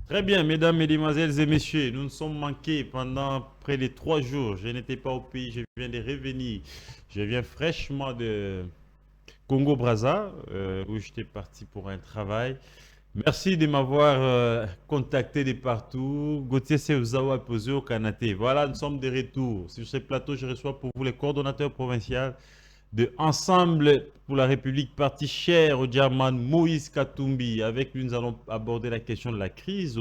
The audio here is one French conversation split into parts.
Très bien, mesdames, mesdemoiselles et messieurs, nous nous sommes manqués pendant près de 3 jours. Je n'étais pas au pays, je viens de revenir. Je viens fraîchement de Congo-Brazza, où j'étais parti pour un travail. Merci de m'avoir contacté de partout. Gauthier Seuzawa posé au Kanaté. Voilà, nous sommes de retour. Sur ce plateau, je reçois pour vous les coordonnateurs provinciaux de Ensemble pour la République, parti cher au diamant Moïse Katumbi. Avec lui, nous allons aborder la question de la crise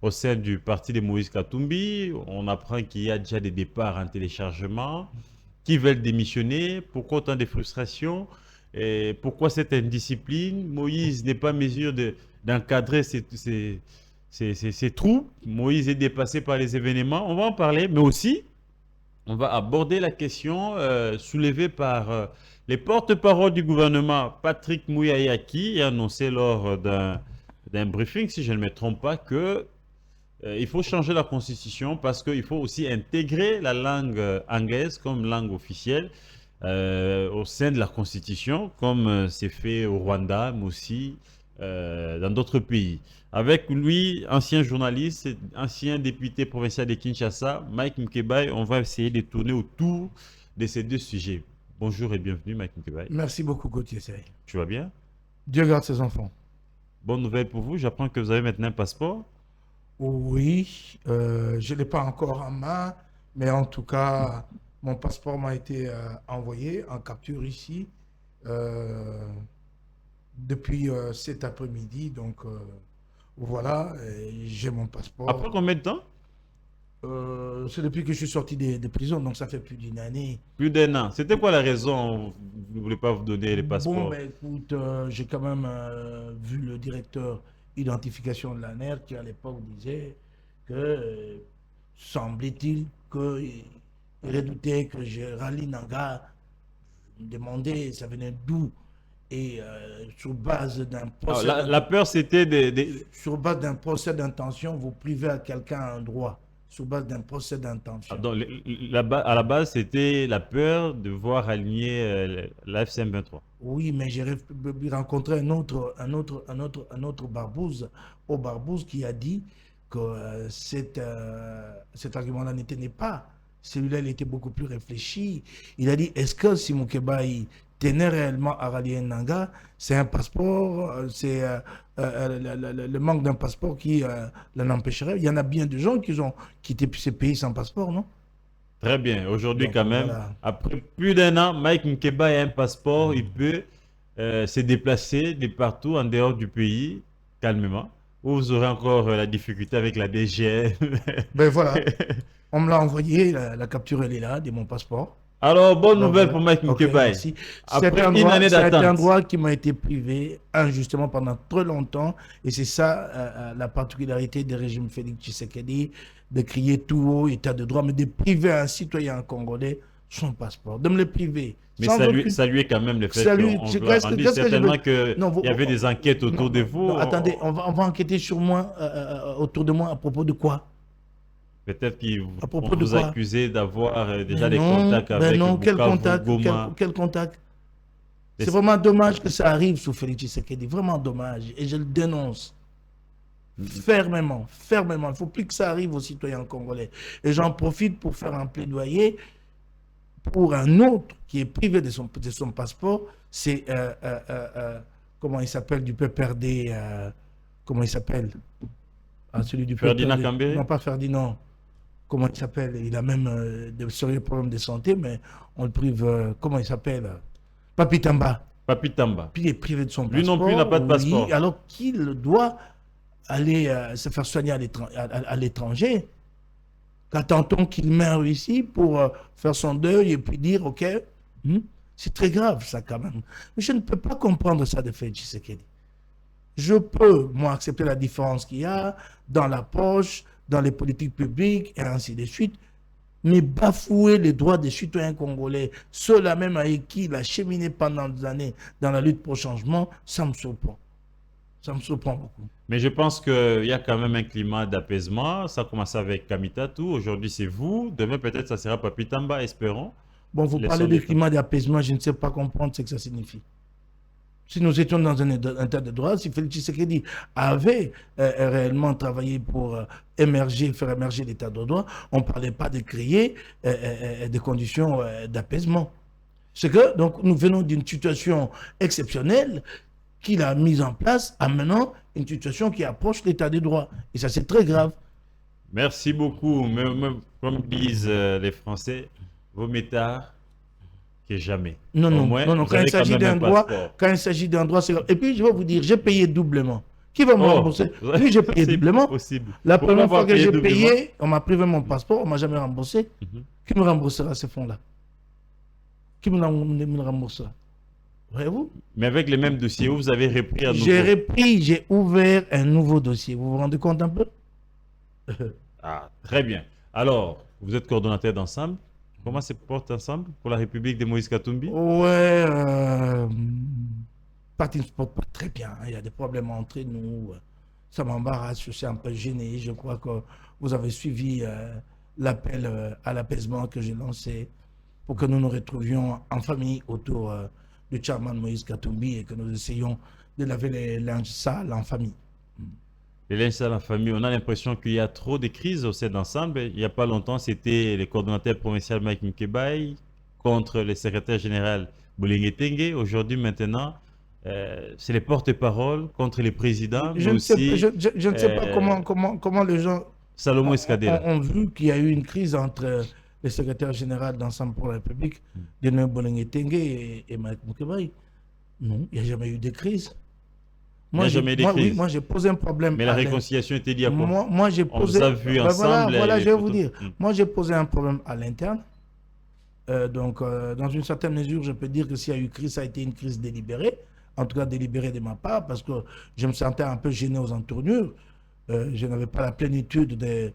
au sein du parti de Moïse Katumbi. On apprend qu'il y a déjà des départs en téléchargement, qui veulent démissionner, pourquoi autant de frustrations, et pourquoi cette indiscipline. Moïse n'est pas en mesure d'encadrer ses troupes. Moïse est dépassé par les événements. On va en parler, mais aussi on va aborder la question soulevée par les porte-parole du gouvernement, Patrick Mouyaya, qui a annoncé lors d'un briefing, si je ne me trompe pas, que il faut changer la constitution parce qu'il faut aussi intégrer la langue anglaise comme langue officielle au sein de la constitution, comme c'est fait au Rwanda, mais aussi dans d'autres pays. Avec lui, ancien journaliste, ancien député provincial de Kinshasa, Mike Mkebai, on va essayer de tourner autour de ces deux sujets. Bonjour et bienvenue, Mike Mkebai. Merci beaucoup, Gauthier Sey. Tu vas bien? Dieu garde ses enfants. Bonne nouvelle pour vous, j'apprends que vous avez maintenant un passeport. Oui, je ne l'ai pas encore en main, mais en tout cas, mon passeport m'a été envoyé en capture ici euh, depuis cet après-midi. Donc voilà, j'ai mon Après passeport. combien de temps? C'est depuis que je suis sorti de prison, donc ça fait plus d'une année. Plus d'un an. C'était quoi la raison? Vous ne voulez pas vous donner les Bon, passeports? ben écoute, j'ai quand même vu le directeur identification de l'ANER qui à l'époque disait que semblait-il qu'il redoutait que je rallie Nanga. Je me demandais ça venait d'où et sur base d'un Alors, procès la peur, c'était sur base d'un procès d'intention, vous privez à quelqu'un un droit sur base d'un procès Ah, d'intention. donc, à la base, c'était la peur de voir aligner la FCM 23. Oui, mais j'ai rencontré un autre Barbouze, au Barbouze, qui a dit que cet argument-là n'est pas. Celui-là, il était beaucoup plus réfléchi. Il a dit, est-ce que si Moukeba il tenait réellement à rallier Nanga, c'est un passeport, c'est le manque d'un passeport qui l'en empêcherait. Il y en a bien de gens qui ont quitté ces pays sans passeport, non? Très bien. Aujourd'hui, Donc quand même, voilà. après plus d'un an, Mike Nkeba a un passeport. Il peut se déplacer de partout en dehors du pays, calmement. Ou vous aurez encore la difficulté avec la DGM. Ben voilà. On me l'a envoyé, la capture elle est là, de mon passeport. Alors, bonne Donc nouvelle pour voilà, Mike ok, Nkeba. merci. Après une année C'est un d'attente. droit qui m'a été privé injustement pendant très longtemps. Et c'est ça la particularité des régimes Félix Tshisekedi, de crier tout haut, état de droit, mais de priver un citoyen congolais son passeport, de me le priver, Mais sans aucune... saluer quand même le fait Salut, on dit qu'est-ce que je veux... certainement qu'il Non, y avait des enquêtes non, autour de non, vous. non, attendez, on va enquêter sur moi, autour de moi, à propos de quoi? Peut-être qu'ils À vont propos de vous quoi? accuser d'avoir déjà Ben des non, contacts ben avec non, quel Bukavu, contact, Goma. quel contact? C'est Des- vraiment dommage que ça arrive sous Félix Tshisekedi, vraiment dommage. Et je le dénonce fermement, fermement. Il ne faut plus que ça arrive aux citoyens congolais. Et j'en profite pour faire un plaidoyer pour un autre qui est privé de son passeport. C'est, comment il s'appelle, du PPRD, comment il s'appelle? Ah, celui du Ferdinand PPRD. Cambéré? Non, pas Ferdinand. Comment il s'appelle? Il a même de sérieux problèmes de santé, mais on le prive. Comment il s'appelle? Papi Tamba. Papi Tamba. Puis il est privé de son Lui non plus n'a passeport, pas de oui, passeport. alors qu'il doit aller se faire soigner à l'étranger. Qu'attend-on qu'il meure ici pour faire son deuil et puis dire, OK, c'est très grave ça quand même. Mais je ne peux pas comprendre ça de fait, Tshisekedi. Je peux, moi, accepter la différence qu'il y a dans l'approche, dans les politiques publiques et ainsi de suite, mais bafouer les droits des citoyens congolais, ceux-là même avec qui il a cheminé pendant des années dans la lutte pour le changement, ça me surprend. Ça me surprend beaucoup. Mais je pense qu'il y a quand même un climat d'apaisement. Ça a commencé avec Kamitatu. Aujourd'hui, c'est vous. Demain, peut-être, ça sera Papi Tamba, espérons. Bon, vous parlez Laissons de le temps. climat d'apaisement, je ne sais pas comprendre ce que ça signifie. Si nous étions dans un état de droit, si Félix Tshisekedi avait réellement travaillé pour faire émerger l'état de droit, on ne parlait pas de créer des conditions d'apaisement. C'est que donc, nous venons d'une situation exceptionnelle qu'il a mise en place, amenant une situation qui approche l'état de droit. Et ça, c'est très grave. Merci beaucoup. Comme disent les Français, vaut mieux tard que jamais. Non, Au non, moins, non, non. vous Quand avez il s'agit quand même d'un un droit, passeport. quand il s'agit d'un droit, c'est grave. Et puis, je vais vous dire, j'ai payé doublement. Qui va me rembourser? Oui, j'ai payé C'est doublement. possible. La Pourquoi première fois avoir que j'ai doublement? payé, on m'a privé mon passeport, on ne m'a jamais remboursé. Mhm. Qui me remboursera ces fonds-là? Qui me remboursera? Voyez-vous? Mais avec les mêmes dossiers, vous avez repris à nouveau. J'ai repris, j'ai ouvert un nouveau dossier. Vous vous rendez compte un peu? Ah, très bien. Alors, vous êtes coordonnateur d'Ensemble. Comment se porte Ensemble pour la République de Moïse Katumbi? Ouais, parti ne se porte pas très bien. Il y a des problèmes entre nous. Ça m'embarrasse, je suis un peu gêné. Je crois que vous avez suivi l'appel à l'apaisement que j'ai lancé pour que nous nous retrouvions en famille autour du chairman Moïse Katumbi et que nous essayions de laver les linges sales en famille. Les linges sales en famille, on a l'impression qu'il y a trop de crises au sein d'Ensemble. Il n'y a pas longtemps, c'était le coordonnateur provincial Mike Mkebai contre le secrétaire général Bolingue Tengue. Aujourd'hui, maintenant, c'est les porte-parole contre les présidents, mais Je ne sais, aussi je ne sais pas comment les gens Salomon Escadela. ont vu qu'il y a eu une crise entre le secrétaire général d'Ensemble pour la République, Denis Bolingue Tengue et Mike Mkebai. Non, il n'y a jamais eu de crise. Il n'y a jamais eu de crise. Oui, moi j'ai posé un problème. Mais la réconciliation était dit à quoi? Moi j'ai On posé. vous a vu Ben ensemble. voilà, les je vais vous photos. dire. Moi j'ai posé un problème à l'interne. Donc, dans une certaine mesure, je peux dire que s'il y a eu crise, ça a été une crise délibérée. En tout cas, délibérée de ma part, parce que je me sentais un peu gêné aux entournures. Je n'avais pas la plénitude de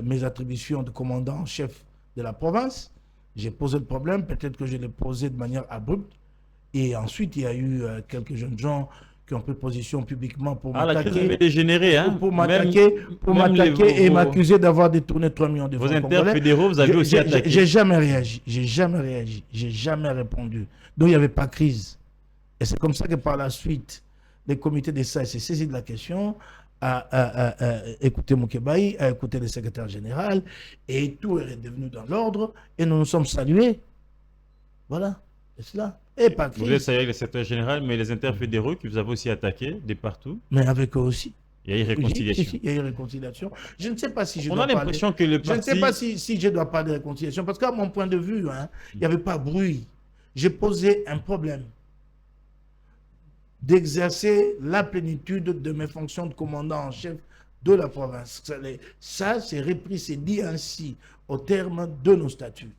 mes attributions de commandant en chef de la province. J'ai posé le problème, peut-être que je l'ai posé de manière abrupte. Et ensuite, il y a eu quelques jeunes gens qui ont pris position publiquement pour Ah, la crise avait m'attaquer. dégénéré, hein? Pour Même m'attaquer et m'accuser d'avoir détourné 3 millions de vos francs congolais. interfédéraux, vous avez aussi attaqué. J'ai jamais réagi, j'ai jamais répondu. Donc il n'y avait pas crise. Et c'est comme ça que par la suite, le comité des SAE s'est saisi de la question, a écouté Moukebaï, a écouté le secrétaire général, et tout est devenu dans l'ordre, et nous nous sommes salués. Voilà, c'est cela. Et pas Vous êtes crise, avec le secrétaire général, mais les interfédéraux qui vous avez aussi attaqué de partout, mais avec eux aussi. il y a eu réconciliation. Si, il y a eu réconciliation. Je ne sais pas si je On dois a parler. l'impression que le Je ne parti... sais pas si je dois parler de réconciliation, parce qu'à mon point de vue, hein, il n'y avait pas bruit. J'ai posé un problème d'exercer la plénitude de mes fonctions de commandant en chef de la province. Ça, c'est repris, c'est dit ainsi, au terme de nos statuts.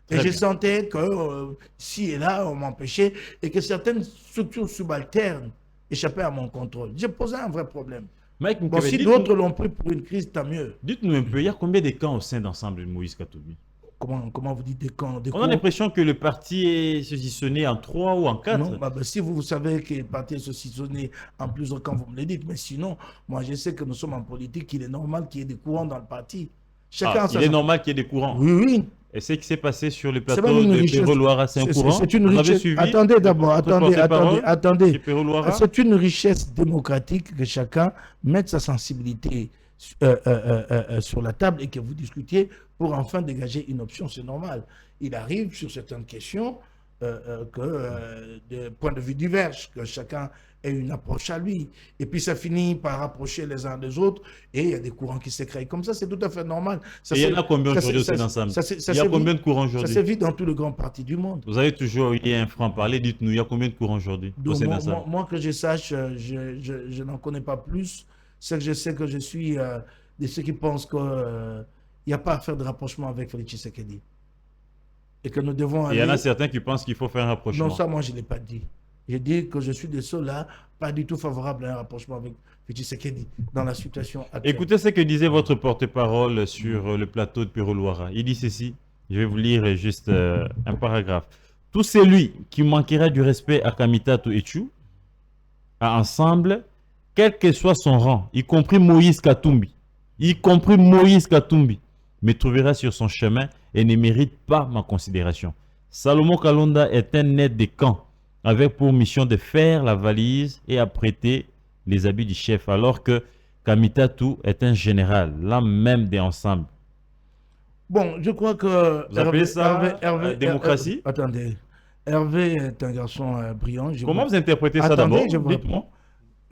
Et Très je bien. sentais que, ci et là, on m'empêchait, et que certaines structures subalternes échappaient à mon contrôle. J'ai posé un vrai problème. Mike Bon, Mukebe, si d'autres l'ont pris pour une crise, tant mieux. dites-nous un peu, il y a combien de camps au sein d'Ensemble de Moïse Katumbi? Comment vous dites des camps, des On a cours? l'impression que le parti est saucissonné en 3 ou en 4. Non, si vous savez que le parti est saucissonné en plusieurs camps, vous me le dites. Mais sinon, moi, je sais que nous sommes en politique, il est normal qu'il y ait des courants dans le parti. Chacun a Il est normal qu'il y ait des courants. Oui, oui. Et ce qui s'est passé sur le C'est plateau même une de richesse. Perrault-Loira, c'est un courant. C'est une Vous avez richesse. suivi Attendez d'abord, votre attendez. porte-parole de Perrault-Loira? C'est une richesse démocratique que chacun mette sa sensibilité sur la table et que vous discutiez pour enfin dégager une option, c'est normal. Il arrive sur certaines questions que des points de vue divergent, que chacun ait une approche à lui. Et puis ça finit par rapprocher les uns des autres et il y a des courants qui se créent. Comme ça, c'est tout à fait normal. Et il y en a combien aujourd'hui au sein d'Ensemble? Il y a combien de courants Ça aujourd'hui? se vit dans tous les grands partis du monde. Vous avez toujours eu un franc-parler, dites-nous, il y a combien de courants aujourd'hui au Donc, sein d'Ensemble? moi, que je sache, je n'en connais pas plus. C'est que je sais que je suis de ceux qui pensent qu'il n'y a pas à faire de rapprochement avec Félix Tshisekedi. Et que nous devons Il y en a aller... certains qui pensent qu'il faut faire un rapprochement. Non, ça, moi, je ne l'ai pas dit. J'ai dit que je suis de ceux-là, pas du tout favorable à un rapprochement avec Félix Tshisekedi dans la situation actuelle. Écoutez ce que disait votre porte-parole sur le plateau de Perrault-Loira. Il dit ceci, je vais vous lire juste un paragraphe. Tout celui qui manquera du respect à Kamitato Etchu, à Ensemble, quel que soit son rang, y compris Moïse Katumbi, me trouvera sur son chemin et ne mérite pas ma considération. Salomon Kalonda est un aide de camp avec pour mission de faire la valise et apprêter les habits du chef, alors que Kamitatou est un général, l'âme même des ensembles. Bon, je crois que Vous appelez ça démocratie? Attendez. Hervé est un garçon brillant. Comment vous interprétez ça Attendez, d'abord? je vous Dites-moi. réponds.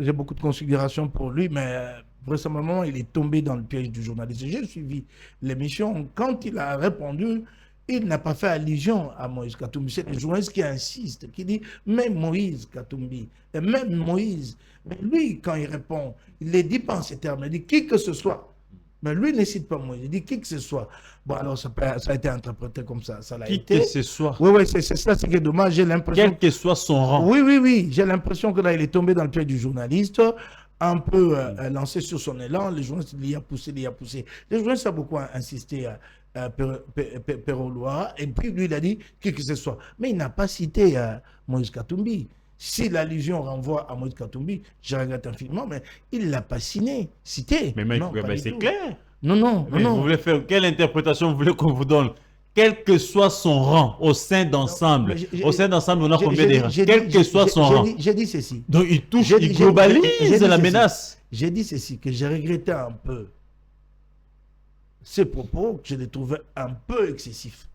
J'ai beaucoup de considération pour lui, mais récemment, il est tombé dans le piège du journaliste. J'ai suivi l'émission. Quand il a répondu, il n'a pas fait allusion à Moïse Katumbi. C'est le journaliste qui insiste, qui dit même Moïse Katumbi, et même Moïse. Mais lui, quand il répond, il ne les dit pas en ces termes. Il dit qui que ce soit. Mais lui ne cite pas Moïse. Il dit qui que ce soit. Bon, alors ça a été interprété comme ça. Ça l'a Qui été. que ce soit. Oui, oui, c'est ça, c'est qui est dommage. J'ai l'impression. Quel que soit son rang. Oui, oui, oui. J'ai l'impression que là, il est tombé dans le piège du journaliste, un peu lancé sur son élan. Les journalistes l'y a poussé, l'y a poussé. Les journalistes ont beaucoup insisté à Perrolois. Et puis, lui, il a dit qui que ce soit. Mais il n'a pas cité Moïse Katumbi. Si l'allusion renvoie à Moïse Katumbi, je regrette infiniment, mais il ne l'a pas cité. Mais Non, pas du c'est tout. clair. Non, non, Mais non. vous voulez faire quelle interprétation vous voulez qu'on vous donne? Quel que soit son rang au sein d'ensemble. Au sein d'ensemble, on a combien de rangs? Quel que soit son rang. J'ai dit ceci. Donc il touche, J'ai dit- il j'ai- globalise j'ai dit la ceci. menace. J'ai dit ceci, que j'ai regretté un peu ces propos, que je les trouvais un peu excessifs.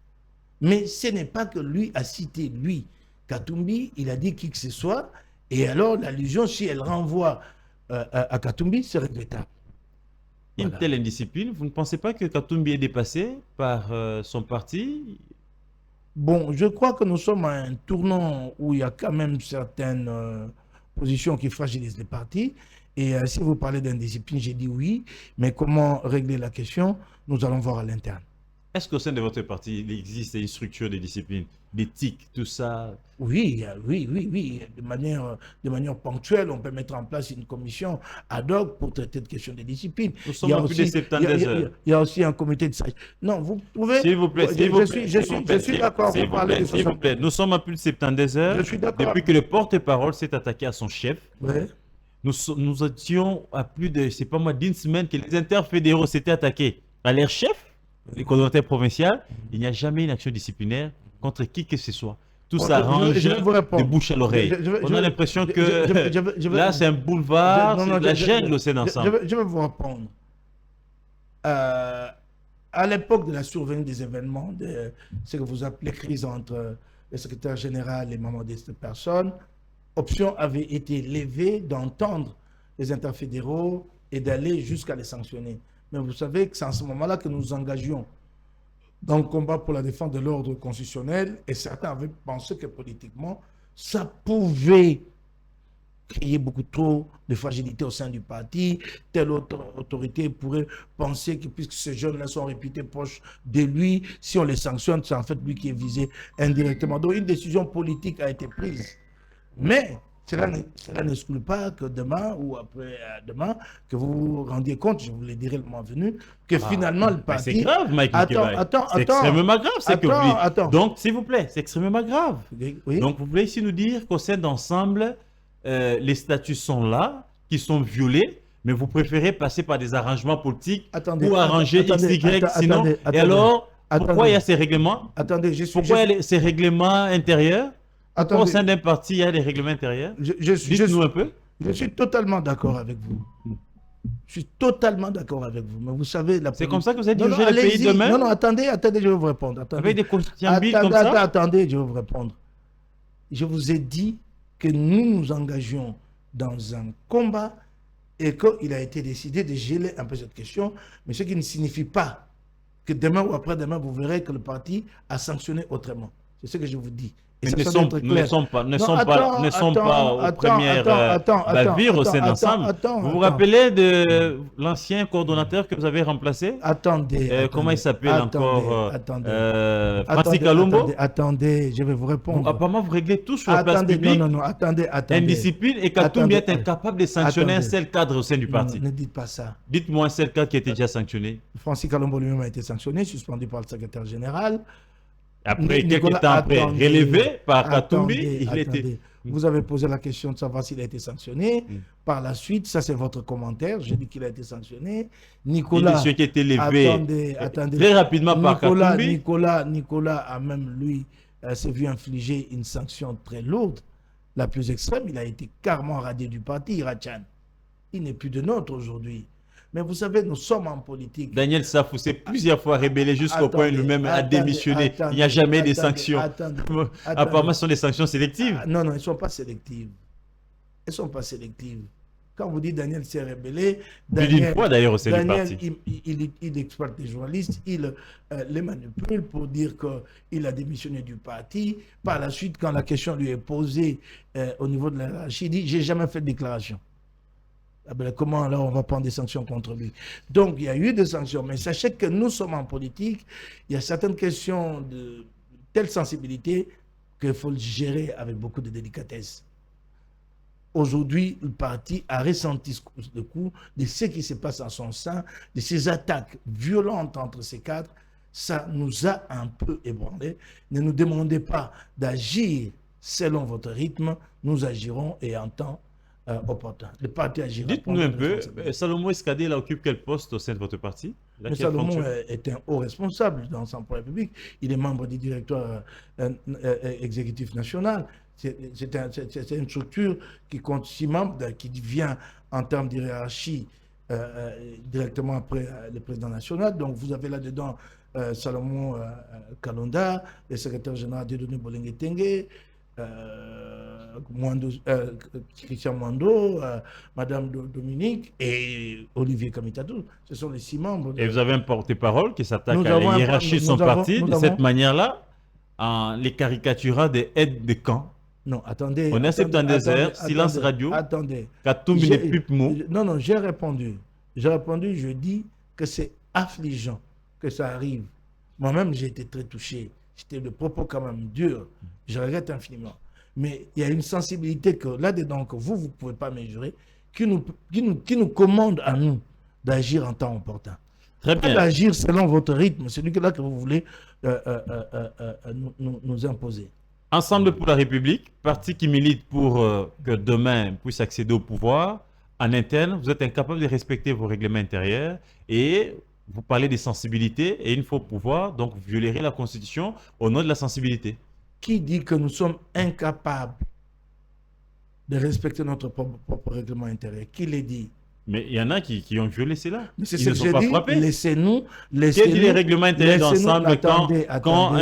Mais ce n'est pas que lui a cité, lui, Katumbi, il a dit qui que ce soit, et alors l'allusion, si elle renvoie à Katumbi, c'est regrettable. Une Voilà. telle indiscipline, vous ne pensez pas que Katumbi est dépassé par son parti? Bon, je crois que nous sommes à un tournant où il y a quand même certaines positions qui fragilisent les partis. Et si vous parlez d'indiscipline, j'ai dit oui. Mais comment régler la question? Nous allons voir à l'interne. Est-ce qu'au sein de votre parti, il existe une structure de discipline, d'éthique, tout ça? Oui, oui, oui, oui. De manière ponctuelle, on peut mettre en place une commission ad hoc pour traiter de questions de discipline. Nous sommes à plus de 72 heures. Il y a aussi un comité de sage. Non, vous pouvez... S'il vous plaît, s'il vous plaît. Je suis d'accord. S'il Vous parlez de vous plaît. Nous sommes à plus de 72 heures. Je suis d'accord. Depuis que le porte-parole s'est attaqué à son chef. Ouais. Nous étions à plus de, c'est pas moi, d'une semaine que les interfédéraux s'étaient attaqués à leur chef, les coordonnateurs provinciaux. Il n'y a jamais une action disciplinaire contre qui que ce soit. Tout Bon, ça range je vais vous répondre. de bouche à l'oreille. Je On a l'impression que là, c'est un boulevard, Non, non, c'est de la je- jungle au sein d'ensemble. je vais vous répondre. À l'époque de la survenue des événements, de ce que vous appelez crise entre le secrétaire général et membres de cette personne, option avait été levée d'entendre les interfédéraux et d'aller jusqu'à les sanctionner. Mais vous savez que c'est en ce moment-là que nous nous engagions dans le combat pour la défense de l'ordre constitutionnel et certains avaient pensé que politiquement, ça pouvait créer beaucoup trop de fragilité au sein du parti. Telle autre autorité pourrait penser que puisque ces jeunes-là sont réputés proches de lui, si on les sanctionne, c'est en fait lui qui est visé indirectement. Donc une décision politique a été prise. Mais cela n'exclut pas que demain ou après-demain, que vous vous rendiez compte, je vous le dirai le mois venu, que finalement le Mais parti... c'est grave, Mike Mikebai. C'est extrêmement grave, c'est que vous dites. Attends. Donc, s'il vous plaît, c'est extrêmement grave. Oui. Donc, vous voulez ici nous dire qu'au sein d'ensemble, les statuts sont là, qui sont violés, mais vous préférez passer par des arrangements politiques pour arranger X, Y, sinon. Et alors, pourquoi il y a ces règlements? Attendez, Pourquoi il y a ces règlements intérieurs? Pourquoi au Attendez. sein d'un parti, il y a des règlements intérieurs? Je Dites-nous un peu. suis totalement d'accord avec vous. Je suis totalement d'accord avec vous. Mais vous savez, C'est comme ça que vous allez Non, non, diriger le pays allez-y. demain? Non, non, attendez, je vais vous répondre. Attendez. Avec des constituants comme ça? Attendez, je vais vous répondre. Je vous ai dit que nous nous engagions dans un combat et qu'il a été décidé de geler un peu cette question, mais ce qui ne signifie pas que demain ou après-demain, vous verrez que le parti a sanctionné autrement. C'est ce que je vous dis. Et Mais ça ne doit être clair. sont pas aux attends, premières bavures au sein d'ensemble. Vous vous rappelez de l'ancien coordonnateur que vous avez remplacé? Comment il s'appelle encore? Francis Kalombo? Attendez, je vais vous répondre. Apparemment, vous réglez tout sur la place publique. Non, attendez. Indiscipline et Katumbi est Attendez. incapable de sanctionner un seul cadre au sein du parti. Ne dites pas ça. Dites-moi un seul cadre qui a été déjà sanctionné. Francis Kalombo lui-même a été sanctionné, suspendu par le secrétaire général. Après, Nicolas, quelques temps après, attendez, relevé par Katumbi, attendez, il était... attendez. Vous avez posé la question de savoir s'il a été sanctionné. Par la suite, ça c'est votre commentaire. J'ai dit qu'il a été sanctionné. Nicolas, celui qui a été levé attendez. très rapidement par Katumbi. Nicolas a même lui s'est vu infliger une sanction très lourde la plus extrême, il a été carrément radié du parti, Irachan. Il n'est plus de nôtre aujourd'hui. Mais vous savez, nous sommes en politique. Daniel Safou s'est plusieurs fois rébellé jusqu'au point lui-même a démissionné. Il n'y a jamais des sanctions. Apparemment, ce sont des sanctions sélectives. Non, non, elles ne sont pas sélectives. Elles ne sont pas sélectives. Quand vous dites Daniel s'est rébellé, Daniel, une fois d'ailleurs au sein du parti. Il exploite les journalistes, il les manipule pour dire qu'il a démissionné du parti. Par la suite, quand la question lui est posée au niveau de la hiérarchie, il dit « j'ai jamais fait de déclaration ». Ah ben, comment alors on va prendre des sanctions contre lui? Donc il y a eu des sanctions, mais sachez que nous sommes en politique, il y a certaines questions de telle sensibilité qu'il faut le gérer avec beaucoup de délicatesse. Aujourd'hui, le parti a ressenti le coup de ce qui se passe en son sein, de ces attaques violentes entre ces cadres. Ça nous a un peu ébranlés. Ne nous demandez pas d'agir selon votre rythme, nous agirons et en temps opportun. Le parti agira. Dites-nous un peu, Salomon Escadé, il occupe quel poste au sein de votre parti? Mais Salomon est un haut responsable dans son point public. Il est membre du directoire exécutif national. C'est une structure qui compte 6 membres, qui vient en termes de hiérarchie directement après le président national. Donc vous avez là-dedans Salomon Kalonda, le secrétaire général Dieudonné Bolenge Tengue, Christian Mwando, Madame Dominique et Olivier Kamitatou. Ce sont les 6 membres. Et vous avez un porte-parole qui s'attaque à la hiérarchie de son parti de cette manière-là, en les caricaturant des aides de camp. Non, attendez. On est à 72 heures, silence radio. Attendez. Katumbi n'est plus mot. Non, non, j'ai répondu. Je dis que c'est affligeant que ça arrive. Moi-même, j'ai été très touché. C'était le propos quand même dur. Je regrette infiniment. Mais il y a une sensibilité que là-dedans, que vous ne pouvez pas mesurer, qui nous commande à nous d'agir en temps opportun. Très bien. D'agir selon votre rythme, celui-là que vous voulez nous imposer. Ensemble pour la République, parti qui milite pour que demain puisse accéder au pouvoir, en interne, vous êtes incapable de respecter vos règlements intérieurs et vous parlez des sensibilités et il faut pouvoir, donc vous violerez la Constitution au nom de la sensibilité. Qui dit que nous sommes incapables de respecter notre propre règlement intérieur? Qui l'a dit? Mais il y en a qui ont violé cela. Mais c'est ce que j'ai dit. Laissez-nous. Quel dit les règlements intérieurs d'ensemble quand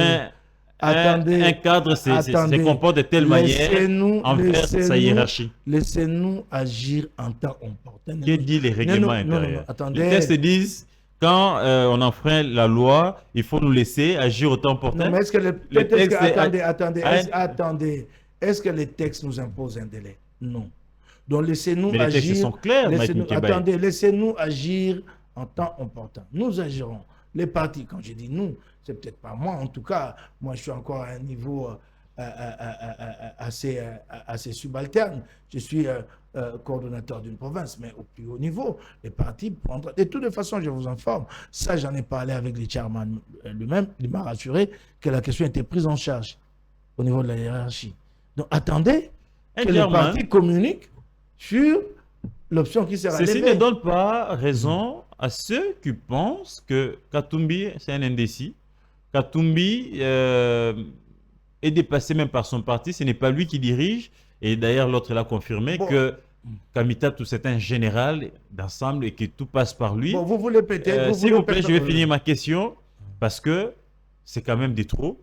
un cadre se comporte de telle manière envers sa hiérarchie? Laissez-nous agir en temps opportun. Quel dit les règlements intérieurs? Les textes disent quand on enfreint la loi, il faut nous laisser agir au temps opportun. Non, mais est-ce que attendez. Est-ce que les textes nous imposent un délai? Non. Donc laissez-nous agir. Mais les textes sont clairs, attendez, laissez-nous agir en temps opportun. Nous agirons. Les partis, quand je dis nous, c'est peut-être pas moi. En tout cas, moi je suis encore à un niveau assez subalterne. Je suis coordonnateur d'une province, mais au plus haut niveau, les partis prendront. De toute façon, je vous informe, ça j'en ai parlé avec le chairman lui-même, il m'a rassuré que la question était prise en charge au niveau de la hiérarchie. Donc attendez que les partis communiquent sur l'option qui sera levée. Ceci ne donne pas raison à ceux qui pensent que Katumbi, c'est un indécis. Katumbi est dépassé même par son parti, ce n'est pas lui qui dirige. Et d'ailleurs, l'autre l'a confirmé que Kamitatou, c'est un général d'ensemble et que tout passe par lui. Bon, vous voulez peut-être... S'il vous plaît, je vais finir ma question parce que c'est quand même des trop.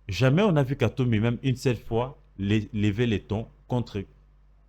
Jamais on a vu Katumbi, même une seule fois, lever les tons contre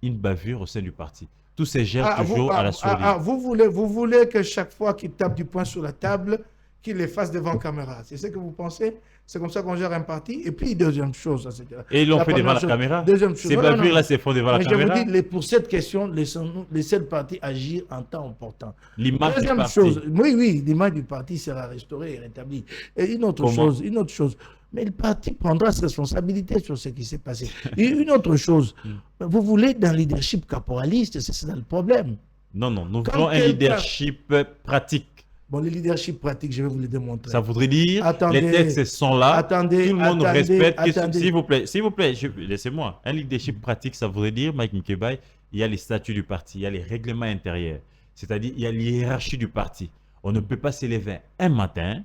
une bavure au sein du parti. Tout se gère toujours à la souris. Vous voulez que chaque fois qu'il tape du poing sur la table, qu'il les fasse devant caméra. C'est ce que vous pensez? C'est comme ça qu'on gère un parti. Et puis, deuxième chose... Et ils l'ont fait devant la caméra? Deuxième chose. Ces bavures-là se font devant la caméra? Je vous dis, pour cette question, laissez le parti agir en temps opportun. L'image du parti. Chose, oui, l'image du parti sera restaurée et rétablie. Et une autre chose, mais le parti prendra ses responsabilités sur ce qui s'est passé. Et une autre chose, vous voulez d'un leadership caporaliste, c'est ça le problème. Non, nous voulons un leadership pratique. Bon, le leadership pratique, je vais vous le démontrer. Ça voudrait dire, les textes sont là, tout le monde respecte. S'il vous plaît, laissez-moi. Un leadership pratique, ça voudrait dire, Mike Mkebai, il y a les statuts du parti, il y a les règlements intérieurs. C'est-à-dire, il y a l'hiérarchie du parti. On ne peut pas s'élever un matin,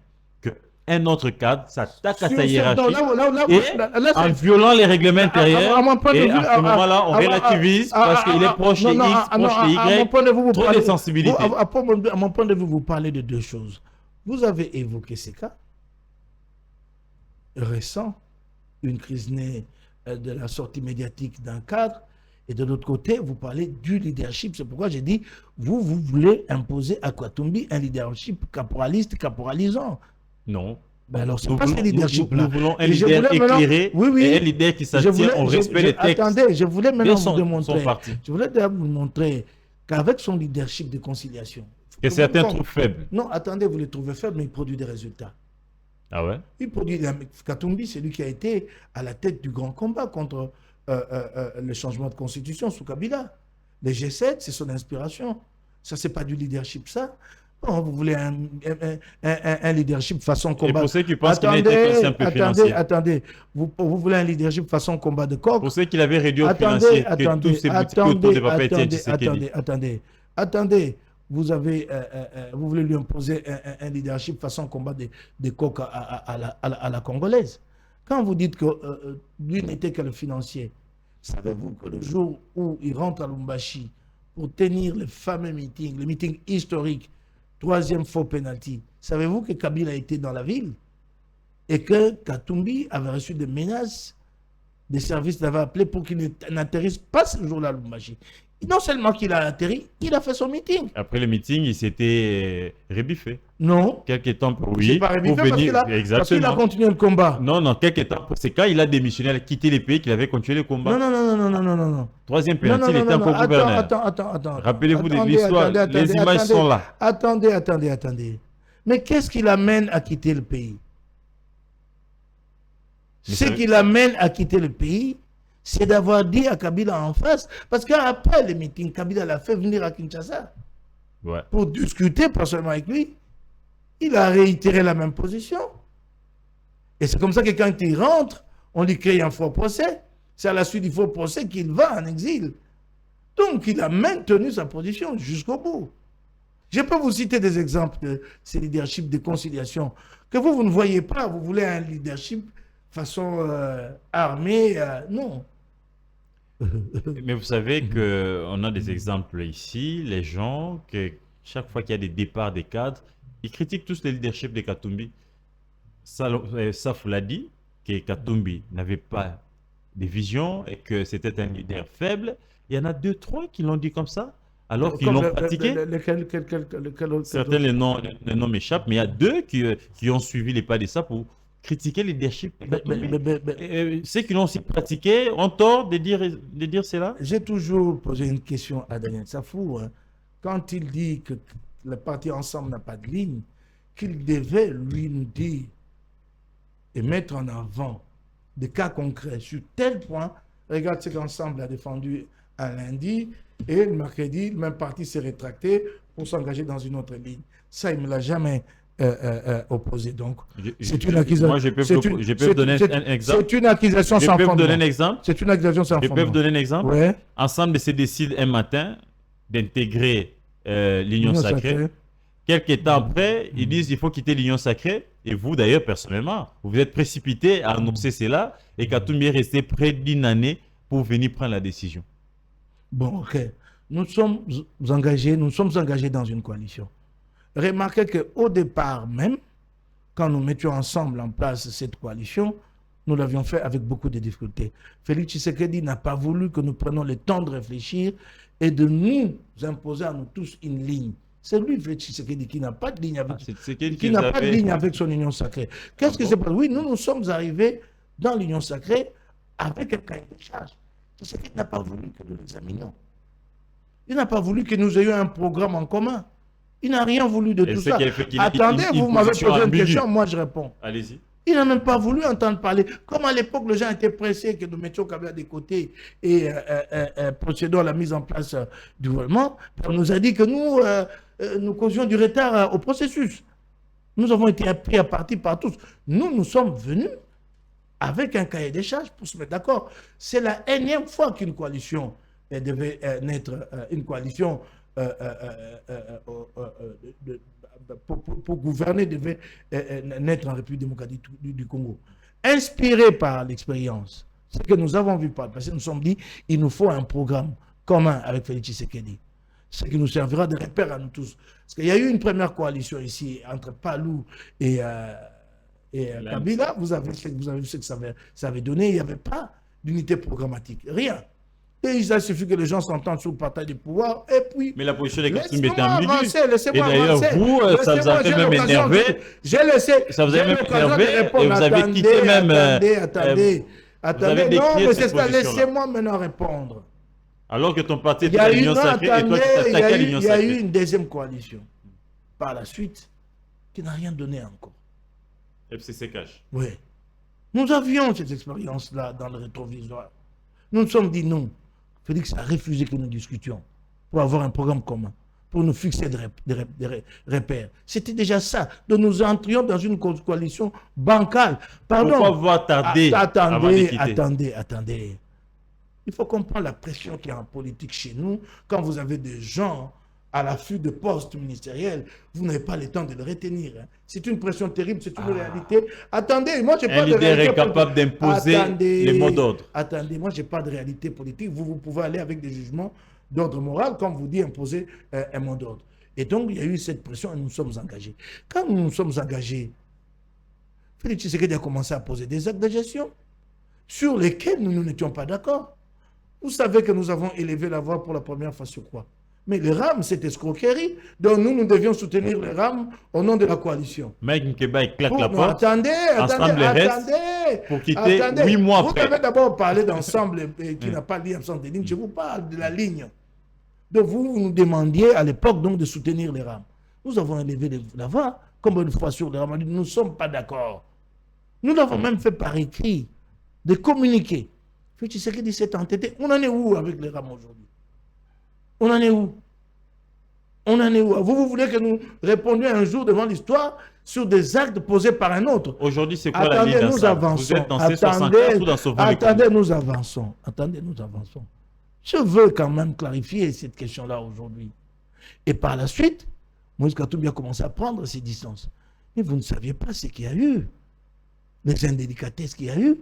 un autre cadre s'attaque à sa Non, hiérarchie et là, en violant les règlements intérieurs. à mon point de Et vue, à ce moment-là, on relativise parce qu'il est proche de non, X, non, proche de à mon point de vue, vous Y, trop de parlez, sensibilité. à mon point de vue, vous parlez de deux choses. Vous avez évoqué ces cas récents, une crise née de la sortie médiatique d'un cadre, et de l'autre côté, vous parlez du leadership. C'est pourquoi j'ai dit, vous voulez imposer à Katumbi un leadership caporaliste, caporalisant. Non. Ben alors, c'est Nous pas ce voulons, leadership-là. nous voulons un Et je leader voulais maintenant- éclairé Oui, oui. et un leader qui Je s'attire voulais- au respect des textes. Attendez, je voulais maintenant Bien vous démontrer. partis. Je voulais d'ailleurs vous montrer qu'avec son leadership de conciliation. Que certains vous- trouvent faible. Non, attendez, vous le trouvez faible, mais il produit des résultats. Ah ouais? Il produit. Katumbi, c'est lui qui a été à la tête du grand combat contre le changement de constitution sous Kabila. Les G7, c'est son inspiration. Ça, c'est pas du leadership, ça. Non, vous voulez un leadership façon Et combat. pour ceux qui pensent qu'il n'était pas simple financier. Attendez. Vous voulez un leadership façon combat de coq. Pour ceux qui l'avaient réduit au financier, que tous ces boutiques autour de Papa Etienne Tshisekedi. Attendez. Vous voulez lui imposer un leadership façon combat des coqs à la congolaise. Quand vous dites que lui n'était que le financier, savez-vous que le jour où il rentre à Lumbashi pour tenir le fameux meeting, le meeting historique, troisième faux penalty, savez-vous que Kabila était dans la ville et que Katumbi avait reçu des menaces, des services l'avaient appelé pour qu'il n'atterrisse pas ce jour-là à Lumbashi. Non seulement qu'il a atterri, il a fait son meeting. Après le meeting, il s'était rebiffé. Non. Quelques temps pour C'est oui, pas pour révisé parce venir. qu'il a Exactement. continué le combat. Non, quelques temps. C'est quand il a démissionné, il a quitté les pays qu'il avait continué le combat. Non. Troisième penalty, il était encore gouverneur. Attends. Rappelez-vous de Attendez, l'histoire. attendez, Les images sont là. Attendez. Mais qu'est-ce qui l'amène à quitter le pays? Mais Ce ça- qui l'amène à quitter le pays, c'est d'avoir dit à Kabila en face, parce qu'après le meeting, Kabila l'a fait venir à Kinshasa Ouais. pour discuter, pas seulement avec lui. Il a réitéré la même position. Et c'est comme ça que quand il rentre, on lui crée un faux procès. C'est à la suite du faux procès qu'il va en exil. Donc, il a maintenu sa position jusqu'au bout. Je peux vous citer des exemples de ces leaderships de conciliation que vous ne voyez pas. Vous voulez un leadership façon armée. Non. Mais vous savez qu'on a des exemples ici. Les gens, que chaque fois qu'il y a des départs des cadres, ils critiquent tous le leadership de Katumbi. Saf l'a dit, que Katumbi n'avait pas de vision et que c'était un leader faible. Il y en a 2-3 qui l'ont dit comme ça, alors qu'ils l'ont pratiqué. Certains, les noms m'échappent, mais il y a 2 qui ont suivi les pas de ça pour critiquer le leadership de Katumbi. Ceux qui l'ont aussi pratiqué ont tort de dire cela. J'ai toujours posé une question à Daniel Safou. Hein. Quand il dit que le parti ensemble n'a pas de ligne, qu'il devait lui nous dire et mettre en avant des cas concrets sur tel point. Regarde ce qu'Ensemble a défendu un lundi et le mercredi, le même parti s'est rétracté pour s'engager dans une autre ligne. Ça, il ne me l'a jamais opposé. Donc, c'est une accusation. Moi, je peux vous donner un exemple. C'est une accusation sans fondement. Je peux vous donner un exemple. C'est une accusation sans fondement. Je peux vous donner un exemple. Ouais. Ensemble se décide un matin d'intégrer l'Union sacrée. Quelques temps après, ils disent qu'il faut quitter l'Union sacrée. Et vous, d'ailleurs, personnellement, vous vous êtes précipité à annoncer cela et Katumbi est resté près d'une année pour venir prendre la décision. Bon, ok. Nous sommes engagés dans une coalition. Remarquez qu'au départ même, quand nous mettions ensemble en place cette coalition, nous l'avions fait avec beaucoup de difficultés. Félix Tshisekedi n'a pas voulu que nous prenions le temps de réfléchir et de nous imposer à nous tous une ligne. C'est lui, Félix Tshisekedi, qui n'a pas de ligne avec son union sacrée. Qu'est-ce qui s'est passé? Oui, nous sommes arrivés dans l'union sacrée avec un cahier de charge. Tshisekedi n'a pas voulu que nous l'examinions. Il n'a pas voulu que nous ayons un programme en commun. Il n'a rien voulu de tout ça. Attendez, vous m'avez posé une question, moi je réponds. Allez-y. Il n'a même pas voulu entendre parler. Comme à l'époque, les gens étaient pressés que nous mettions Kabila de côté et procédons à la mise en place du gouvernement. On nous a dit que nous causions du retard au processus. Nous avons été pris à partie par tous. Nous sommes venus avec un cahier des charges pour se mettre d'accord. C'est la énième fois qu'une coalition devait naître, une coalition pour gouverner devait naître en République démocratique du Congo. Inspiré par l'expérience, ce que nous avons vu par le passé, nous nous sommes dit il nous faut un programme commun avec Félix Tshisekedi, ce qui nous servira de repère à nous tous. Parce qu'il y a eu une première coalition ici entre Palou et Kabila. Vous avez vu ce que ça avait donné. Il n'y avait pas d'unité programmatique, rien. Et il suffit que les gens s'entendent sur le partage du pouvoir, et puis... Mais la position des Kassoum était laissez-moi ambiguë. avancer, Et laissez-moi d'ailleurs, avancer. vous, ça vous a fait même énerver. J'ai laissé... Ça vous a j'ai même l'occasion de énervé, répondre. et vous avez quitté même... Attendez. avez Non, décrié mais cette c'est ça, position-là. laissez-moi maintenant répondre. Alors que ton parti Il était y à a eu, l'Union non, Sacrée, et toi, attendez, tu t'attaquais à l'Union il y a eu Sacrée. une deuxième coalition, par la suite, qui n'a rien donné encore. FCC cache. Oui. Nous avions cette expérience-là dans le rétroviseur. Nous nous sommes dit non. Félix a refusé que nous discutions pour avoir un programme commun, pour nous fixer des repères. C'était déjà ça. Donc nous entrions dans une coalition bancale. Pardon. Pourquoi avoir tardé avant de quitter? Attendez. Il faut comprendre la pression qu'il y a en politique chez nous. Quand vous avez des gens à l'affût de postes ministériels, vous n'avez pas le temps de le retenir. Hein. C'est une pression terrible, c'est une réalité. Attendez, moi, je n'ai pas de réalité. Un leader est capable d'imposer les mots d'ordre. Attendez, moi, je n'ai pas de réalité politique. Vous pouvez aller avec des jugements d'ordre moral, comme vous dit, imposer un mot d'ordre. Et donc, il y a eu cette pression et nous sommes engagés. Quand nous nous sommes engagés, Félix Tshisekedi a commencé à poser des actes de gestion sur lesquels nous n'étions pas d'accord. Vous savez que nous avons élevé la voix pour la première fois sur quoi? Mais les RAM, c'est escroquerie. Donc nous devions soutenir les RAM au nom de la coalition. Mike Nkeba, il claque la porte. Attendez. Pour quitter 8 mois après. Vous avez d'abord parlé d'ensemble qui n'a pas lié ensemble des lignes. Je vous parle de la ligne. Donc vous nous demandiez à l'époque donc de soutenir les RAM. Nous avons élevé la voix comme une fois sur les RAM. Nous ne sommes pas d'accord. Nous l'avons même fait par écrit, de communiquer. Tu sais qu'il s'est entêté. On en est où avec les RAM aujourd'hui? On en est où? Vous voulez que nous répondions un jour devant l'histoire sur des actes posés par un autre? Aujourd'hui, c'est quoi la ligne d'ensemble? Vous êtes dans C64 ou dans Sauvons les Congo? Attendez, nous avançons. Je veux quand même clarifier cette question-là aujourd'hui. Et par la suite, Moïse Katumbi a commencé à prendre ses distances. Mais vous ne saviez pas ce qu'il y a eu. Les indélicatesses qu'il y a eu.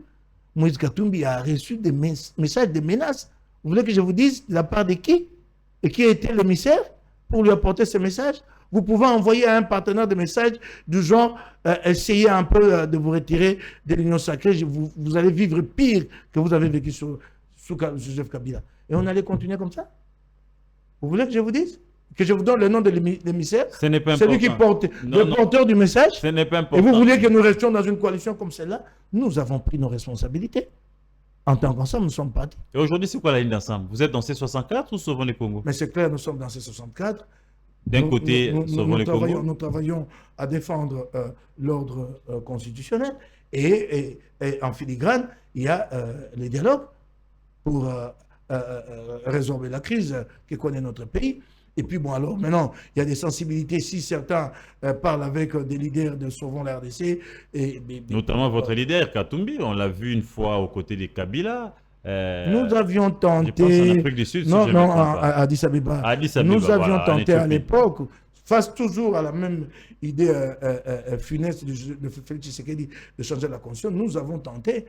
Moïse Katumbi a reçu des messages de menaces. Vous voulez que je vous dise de la part de qui? Et qui a été l'émissaire pour lui apporter ces messages? Vous pouvez envoyer à un partenaire des messages du genre essayez un peu de vous retirer de l'Union Sacrée, vous allez vivre pire que vous avez vécu sous Joseph Kabila. Et on allait continuer comme ça? Vous voulez que je vous dise? Que je vous donne le nom de l'émissaire? Ce n'est pas important. Celui qui porte, porteur du message? Ce n'est pas important. Et vous voulez que nous restions dans une coalition comme celle-là? Nous avons pris nos responsabilités. En tant qu'ensemble, nous sommes partis. Et aujourd'hui, c'est quoi la ligne d'ensemble? Vous êtes dans C64 ou Sauvons les Congo? Mais c'est clair, nous sommes dans C64. D'un côté, Sauvons les Congo. Nous travaillons à défendre l'ordre constitutionnel. Et en filigrane, il y a les dialogues pour résorber la crise que connaît notre pays. Et puis, bon, alors, maintenant, il y a des sensibilités. Si certains parlent avec des leaders de Sauvons la RDC... Notamment votre leader, Katumbi, on l'a vu une fois aux côtés de Kabila. Nous avions tenté... Je pense en Afrique du Sud, à Addis Abeba. Nous avions tenté à l'époque, face toujours à la même idée funeste de Félix Tshisekedi de changer la constitution, nous avons tenté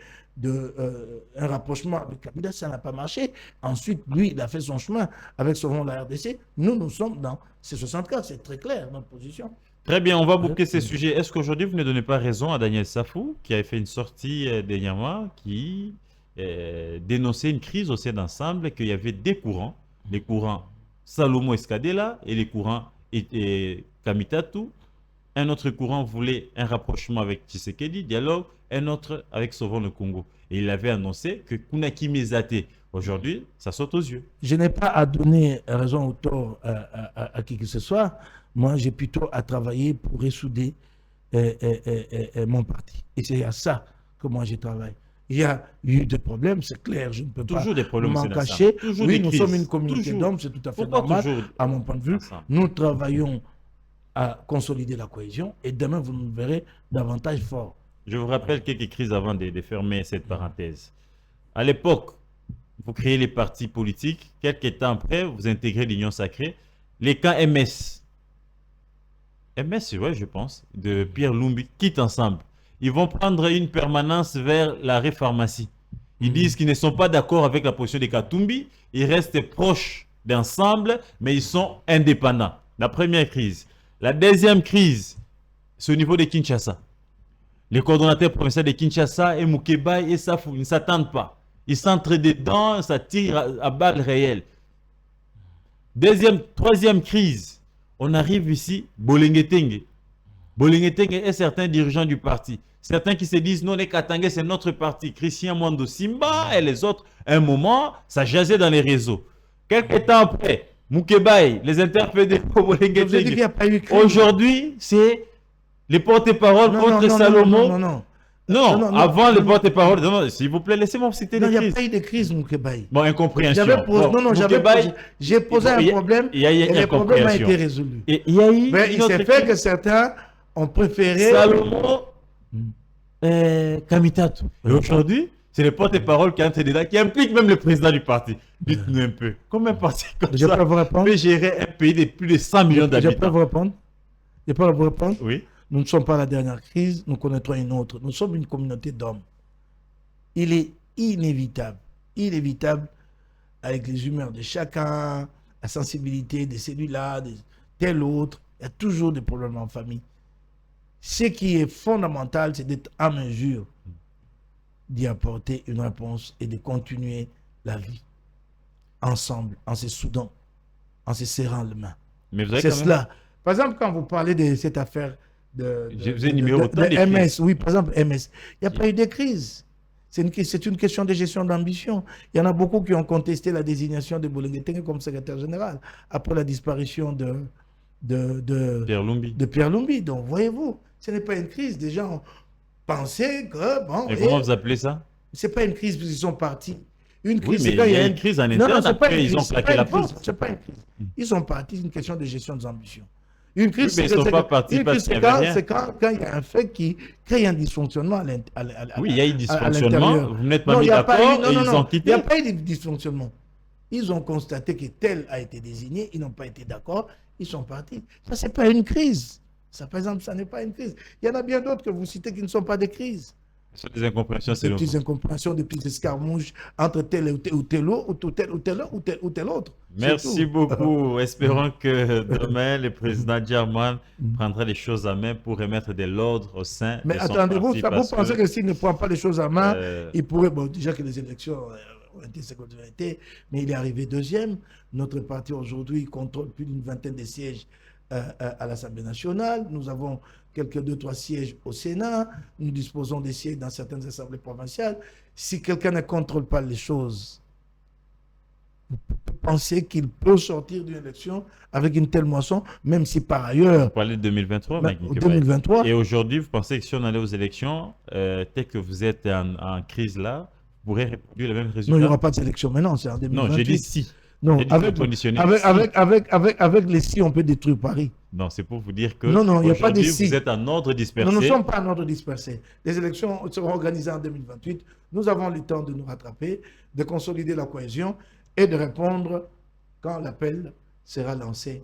un rapprochement avec Kabila, ça n'a pas marché. Ensuite, lui, il a fait son chemin avec Sauvons la RDC. Nous sommes dans C64, c'est très clair, notre position. Très bien, on va boucler ces sujets. Est-ce qu'aujourd'hui, vous ne donnez pas raison à Daniel Safou, qui avait fait une sortie dernièrement, qui dénonçait une crise au sein d'ensemble, qu'il y avait des courants, les courants Salomo Escadela et les courants Kamitatu. Un autre courant voulait un rapprochement avec Tshisekedi, dialogue, un autre avec Sauvons le Congo. Et il avait annoncé que Kunaki Mezate, aujourd'hui, ça saute aux yeux. Je n'ai pas à donner raison ou tort à qui que ce soit. Moi, j'ai plutôt à travailler pour ressouder mon parti. Et c'est à ça que moi, je travaille. Il y a eu des problèmes, c'est clair, je ne peux pas m'en cacher. Oui, nous sommes une communauté d'hommes, c'est tout à fait normal, à mon point de vue. Nous travaillons à consolider la cohésion et demain, vous nous verrez davantage fort. Je vous rappelle quelques crises avant de fermer cette parenthèse. À l'époque, vous créez les partis politiques. Quelques temps après, vous intégrez l'Union Sacrée. les camps MS. MS, ouais, je pense, de Pierre Lumbi, quittent ensemble. Ils vont prendre une permanence vers l'arrêt pharmacie. Ils disent qu'ils ne sont pas d'accord avec la position des Katumbi. Ils restent proches d'ensemble, mais ils sont indépendants. La première crise. La deuxième crise, c'est au niveau de Kinshasa. Les coordonnateurs provinciaux de Kinshasa et Moukébaï et Safou ne s'attendent pas. Ils s'entrent dedans, ça tire à balles réelles. Troisième crise, on arrive ici, Bolengetenge. Bolengetenge et certains dirigeants du parti. Certains qui se disent, non, les Katangais, c'est notre parti. Christian Mwando Simba et les autres, un moment, ça jasait dans les réseaux. Quelques temps après, Moukébaï, les interpellés pour Bolengetenge. Aujourd'hui, c'est les porte-paroles contre Salomon. Non, avant les porte-paroles. Non, s'il vous plaît, laissez-moi citer les crises. Il n'y a pas eu de crise, Moukébaï. Bon, incompréhension. J'ai posé un problème et le problème a été résolu. Et il y a eu. Mais il s'est fait que certains ont préféré. Salomon Kamitatu. Et aujourd'hui, c'est les porte-paroles qui entrent dedans, qui impliquent même le président du parti. Dites-nous un peu. Comment un parti comme ça peut gérer un pays de plus de 100 millions d'habitants? Je peux vous répondre? Je peux vous répondre? Oui. Nous ne sommes pas la dernière crise, nous connaîtrons une autre. Nous sommes une communauté d'hommes. Il est inévitable, avec les humeurs de chacun, la sensibilité de celui-là, de tel autre, il y a toujours des problèmes en famille. Ce qui est fondamental, c'est d'être en mesure d'y apporter une réponse et de continuer la vie ensemble, en se soudant, en se serrant les mains. C'est cela. Par exemple, quand vous parlez de cette affaire de MS, oui, par exemple, MS, il n'y a pas eu de crise. C'est une question de gestion d'ambition. Il y en a beaucoup qui ont contesté la désignation de Bolengetenge comme secrétaire général après la disparition de Pierre Lumbi. Donc, voyez-vous, ce n'est pas une crise. Des gens pensaient que... Bon, et comment vous appelez ça? Ce n'est pas une crise parce qu'ils sont partis. Une crise, oui, mais il y a une crise en interne. Après, ils ont claqué la porte. Ce n'est pas une crise. Ils sont partis, c'est une question de gestion des ambitions. Une crise, oui, mais ils ne sont pas partis parce qu'il y avait rien. C'est quand il y a un fait qui crée un dysfonctionnement oui, il y a eu dysfonctionnement. Vous n'êtes pas mis d'accord et ils ont quitté. Il n'y a pas eu de dysfonctionnement. Ils ont constaté que tel a été désigné, ils n'ont pas été d'accord, ils sont partis. Ça, ce n'est pas une crise. Ça, par exemple, ça n'est pas une crise. Il y en a bien d'autres que vous citez qui ne sont pas des crises. Ce sont des incompréhensions, c'est des petites incompréhensions, des petites escarmouches entre tel ou tel autre. Merci beaucoup. Espérons que demain, le président Djerman prendra les choses à main pour remettre de l'ordre au sein de son parti. Mais attendez, vous pensez que s'il ne prend pas les choses à main, il pourrait... Bon, déjà que les élections ont été ce qu'elles ont été, mais il est arrivé deuxième. Notre parti aujourd'hui contrôle plus d'une vingtaine de sièges à l'Assemblée nationale. Nous avons quelques 2-3 sièges au Sénat. Nous disposons des sièges dans certaines assemblées provinciales. Si quelqu'un ne contrôle pas les choses, vous pensez qu'il peut sortir d'une élection avec une telle moisson, même si par ailleurs... Vous parlez de 2023, ben, 2023. Et aujourd'hui, vous pensez que si on allait aux élections, tel que vous êtes en crise là, vous pourrez reproduire le même résultat? Non, il n'y aura pas d'élection maintenant, c'est en 2028. Non, j'ai dit si. Non, avec les si, on peut détruire Paris. Non, c'est pour vous dire que non, il n'y a pas de si. Vous êtes en ordre dispersé. Nous ne sommes pas en ordre dispersé. Les élections seront organisées en 2028. Nous avons le temps de nous rattraper, de consolider la cohésion et de répondre quand l'appel sera lancé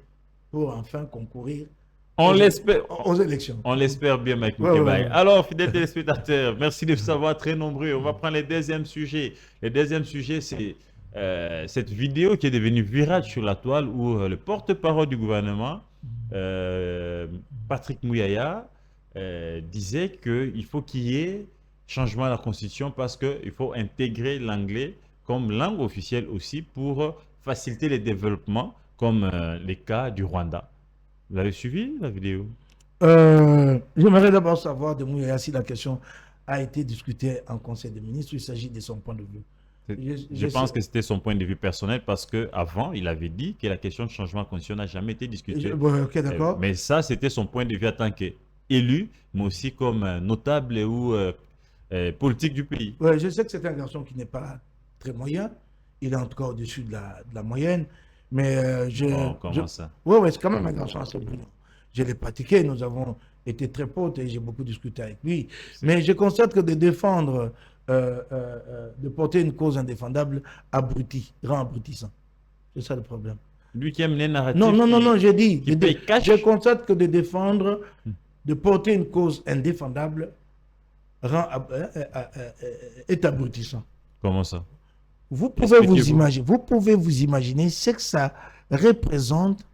pour enfin concourir aux élections. On l'espère bien, Mike Moukébaï. Alors, fidèles téléspectateurs, merci de vous savoir très nombreux. On va prendre le deuxième sujet. Le deuxième sujet, c'est cette vidéo qui est devenue virale sur la toile où le porte-parole du gouvernement, Patrick Mouyaya, disait qu'il faut qu'il y ait changement à la Constitution parce qu'il faut intégrer l'anglais comme langue officielle aussi pour faciliter les développements comme les cas du Rwanda. Vous avez suivi la vidéo? J'aimerais d'abord savoir de Mouyaya si la question a été discutée en Conseil des ministres ou il s'agit de son point de vue. Je pense que c'était son point de vue personnel parce qu'avant, il avait dit que la question de changement de constitution n'a jamais été discutée. Ok, d'accord. Mais ça, c'était son point de vue en tant qu'élu, mais aussi comme notable ou politique du pays. Ouais, je sais que c'est un garçon qui n'est pas très moyen. Il est encore au-dessus de la moyenne. Mais comment ça? Oui, c'est quand même un garçon assez brillant. Je l'ai pratiqué, nous avons été très potes et j'ai beaucoup discuté avec lui. Mais je constate que de défendre... de porter une cause indéfendable rend abrutissant. C'est ça le problème. Lui qui aime les narratifs. Non, j'ai dit. qui paye cash. Je constate que de défendre, de porter une cause indéfendable est abrutissant. Comment ça? Vous pouvez vous imaginer ce que ça représente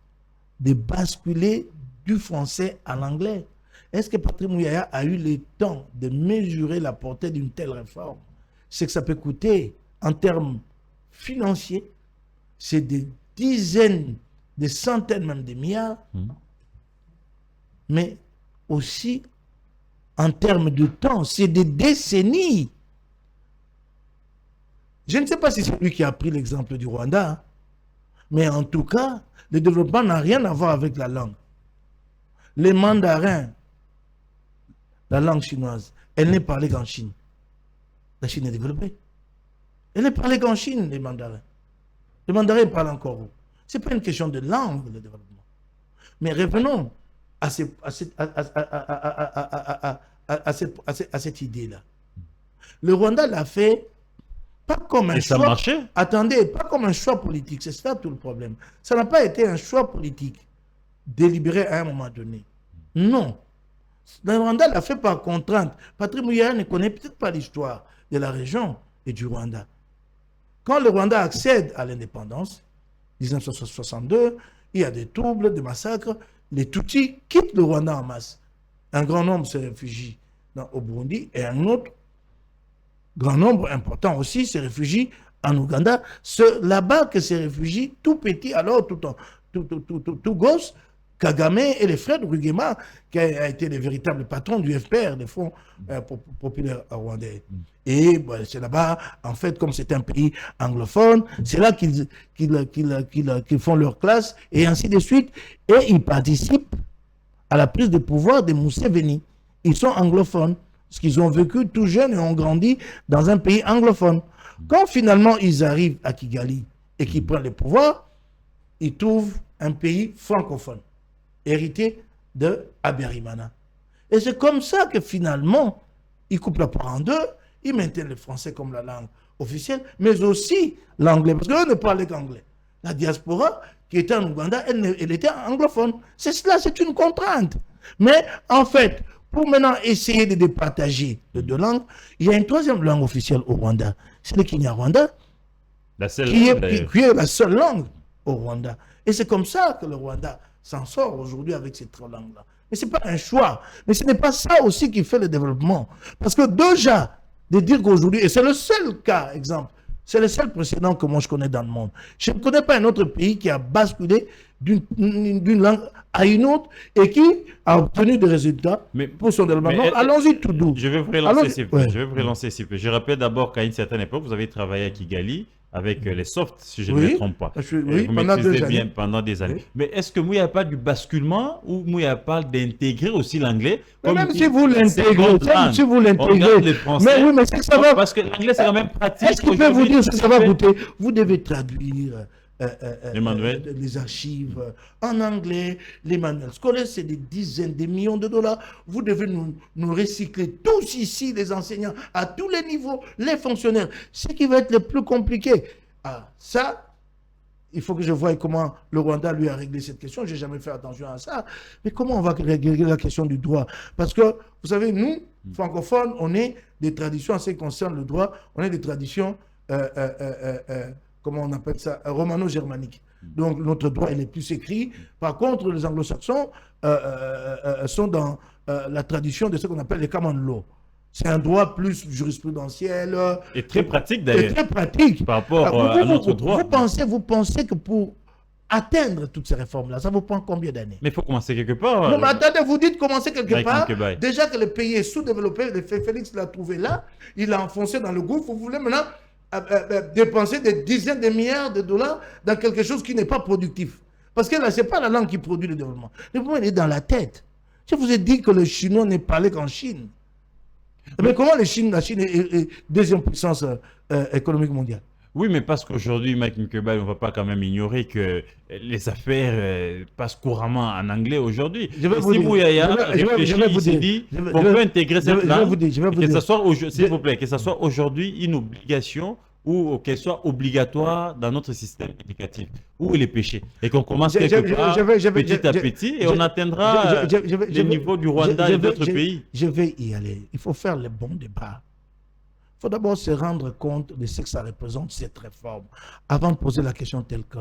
de basculer du français à l'anglais. Est-ce que Patrick Mouyaya a eu le temps de mesurer la portée d'une telle réforme? Ce que ça peut coûter en termes financiers, c'est des dizaines, des centaines même de milliards, mais aussi en termes de temps, c'est des décennies. Je ne sais pas si c'est lui qui a pris l'exemple du Rwanda, mais en tout cas, le développement n'a rien à voir avec la langue. Les mandarins, la langue chinoise, elle n'est parlée qu'en Chine. La Chine est développée. Elle n'est parlée qu'en Chine, les mandarins. Les mandarins parlent encore où? Ce n'est pas une question de langue, le développement. Mais revenons à cette idée-là. Le Rwanda l'a fait pas comme un choix. Ça marchait? Attendez, pas comme un choix politique. C'est ça tout le problème. Ça n'a pas été un choix politique délibéré à un moment donné. Non. Le Rwanda l'a fait par contrainte. Patrick Mouyaya ne connaît peut-être pas l'histoire de la région et du Rwanda. Quand le Rwanda accède à l'indépendance, 1962, il y a des troubles, des massacres. Les Tutsis quittent le Rwanda en masse. Un grand nombre se réfugie au Burundi et un autre grand nombre important aussi se réfugie en Ouganda. C'est là-bas que se réfugient tout petit, alors tout gosse, Kagame et les frères de Rugema, qui a été les véritables patrons du FPR, des Fonds populaires rwandais. Et c'est là-bas, en fait, comme c'est un pays anglophone, c'est là qu'ils font leur classe, et ainsi de suite. Et ils participent à la prise de pouvoir de Museveni. Ils sont anglophones, parce qu'ils ont vécu tout jeunes et ont grandi dans un pays anglophone. Quand finalement ils arrivent à Kigali et qu'ils prennent le pouvoir, ils trouvent un pays francophone, hérité de Aberimana. Et c'est comme ça que finalement, ils coupent la part en deux, ils maintiennent le français comme la langue officielle, mais aussi l'anglais, parce qu'eux ne parlaient qu'anglais. La diaspora qui était en Ouganda, elle était anglophone. C'est cela, c'est une contrainte. Mais en fait, pour maintenant essayer de départager les deux langues, il y a une troisième langue officielle au Rwanda, c'est le Kinyarwanda, qui est la seule langue au Rwanda. Et c'est comme ça que le Rwanda s'en sort aujourd'hui avec ces trois langues-là. Mais ce n'est pas un choix. Mais ce n'est pas ça aussi qui fait le développement. Parce que déjà, de dire qu'aujourd'hui, et c'est le seul cas, exemple, c'est le seul précédent que moi je connais dans le monde. Je ne connais pas un autre pays qui a basculé d'une langue à une autre et qui a obtenu des résultats pour son développement. Allons-y tout doux. Je vais vous relancer si peu. Je vais vous relancer si peu. Je rappelle d'abord qu'à une certaine époque, vous avez travaillé à Kigali avec les softs, si je ne me trompe pas. Oui, vous pendant maîtrisez 2 années. bien pendant des années. Oui. Mais est-ce que Mouya pas du basculement ou Mouya parle d'intégrer aussi l'anglais? Même si vous l'intégrez, mais oui, mais c'est que ça va. Parce que l'anglais, c'est quand même pratique. Est-ce qu'il peut vous dire ce que ça va coûter? Vous devez traduire les archives en anglais, les manuels scolaires, c'est des dizaines de millions de dollars. Vous devez nous recycler tous ici, les enseignants, à tous les niveaux, les fonctionnaires. Ce qui va être le plus compliqué. Ça, il faut que je voie comment le Rwanda lui a réglé cette question. Je n'ai jamais fait attention à ça. Mais comment on va régler la question du droit? Parce que, vous savez, nous, francophones, on est des traditions en ce qui concerne le droit, on est des traditions comment on appelle ça, romano-germanique. Donc notre droit, il est plus écrit. Par contre, les anglo-saxons sont dans la tradition de ce qu'on appelle les common law. C'est un droit plus jurisprudentiel. Et très pratique d'ailleurs. Très pratique. Par rapport à notre droit. Vous pensez que pour atteindre toutes ces réformes-là, ça vous prend combien d'années? Mais il faut commencer quelque part. Non, mais attendez, vous dites commencer quelque part. Nkebai. Déjà que le pays est sous-développé, Félix l'a trouvé là, il l'a enfoncé dans le gouffre. Vous voulez maintenant dépenser des dizaines de milliards de dollars dans quelque chose qui n'est pas productif. Parce que là, ce n'est pas la langue qui produit le développement. Le développement, il est dans la tête. Je vous ai dit que le chinois n'est parlé qu'en Chine. Mais comment la Chine est deuxième puissance économique mondiale? Oui, mais parce qu'aujourd'hui, Mike Nkebai, on ne va pas quand même ignorer que les affaires passent couramment en anglais aujourd'hui. Je vais vous dire, on peut intégrer cette langue, que ce soit aujourd'hui une obligation ou qu'elle soit obligatoire dans notre système éducatif. Où est le péché? Et qu'on commence Je- je- quelque je- part, je vais- je vais- petit à je- petit, et je- on atteindra les niveaux du Rwanda et d'autres pays. je vais y aller. Il faut faire le bon débat. Il faut d'abord se rendre compte de ce que ça représente, cette réforme, avant de poser la question telle que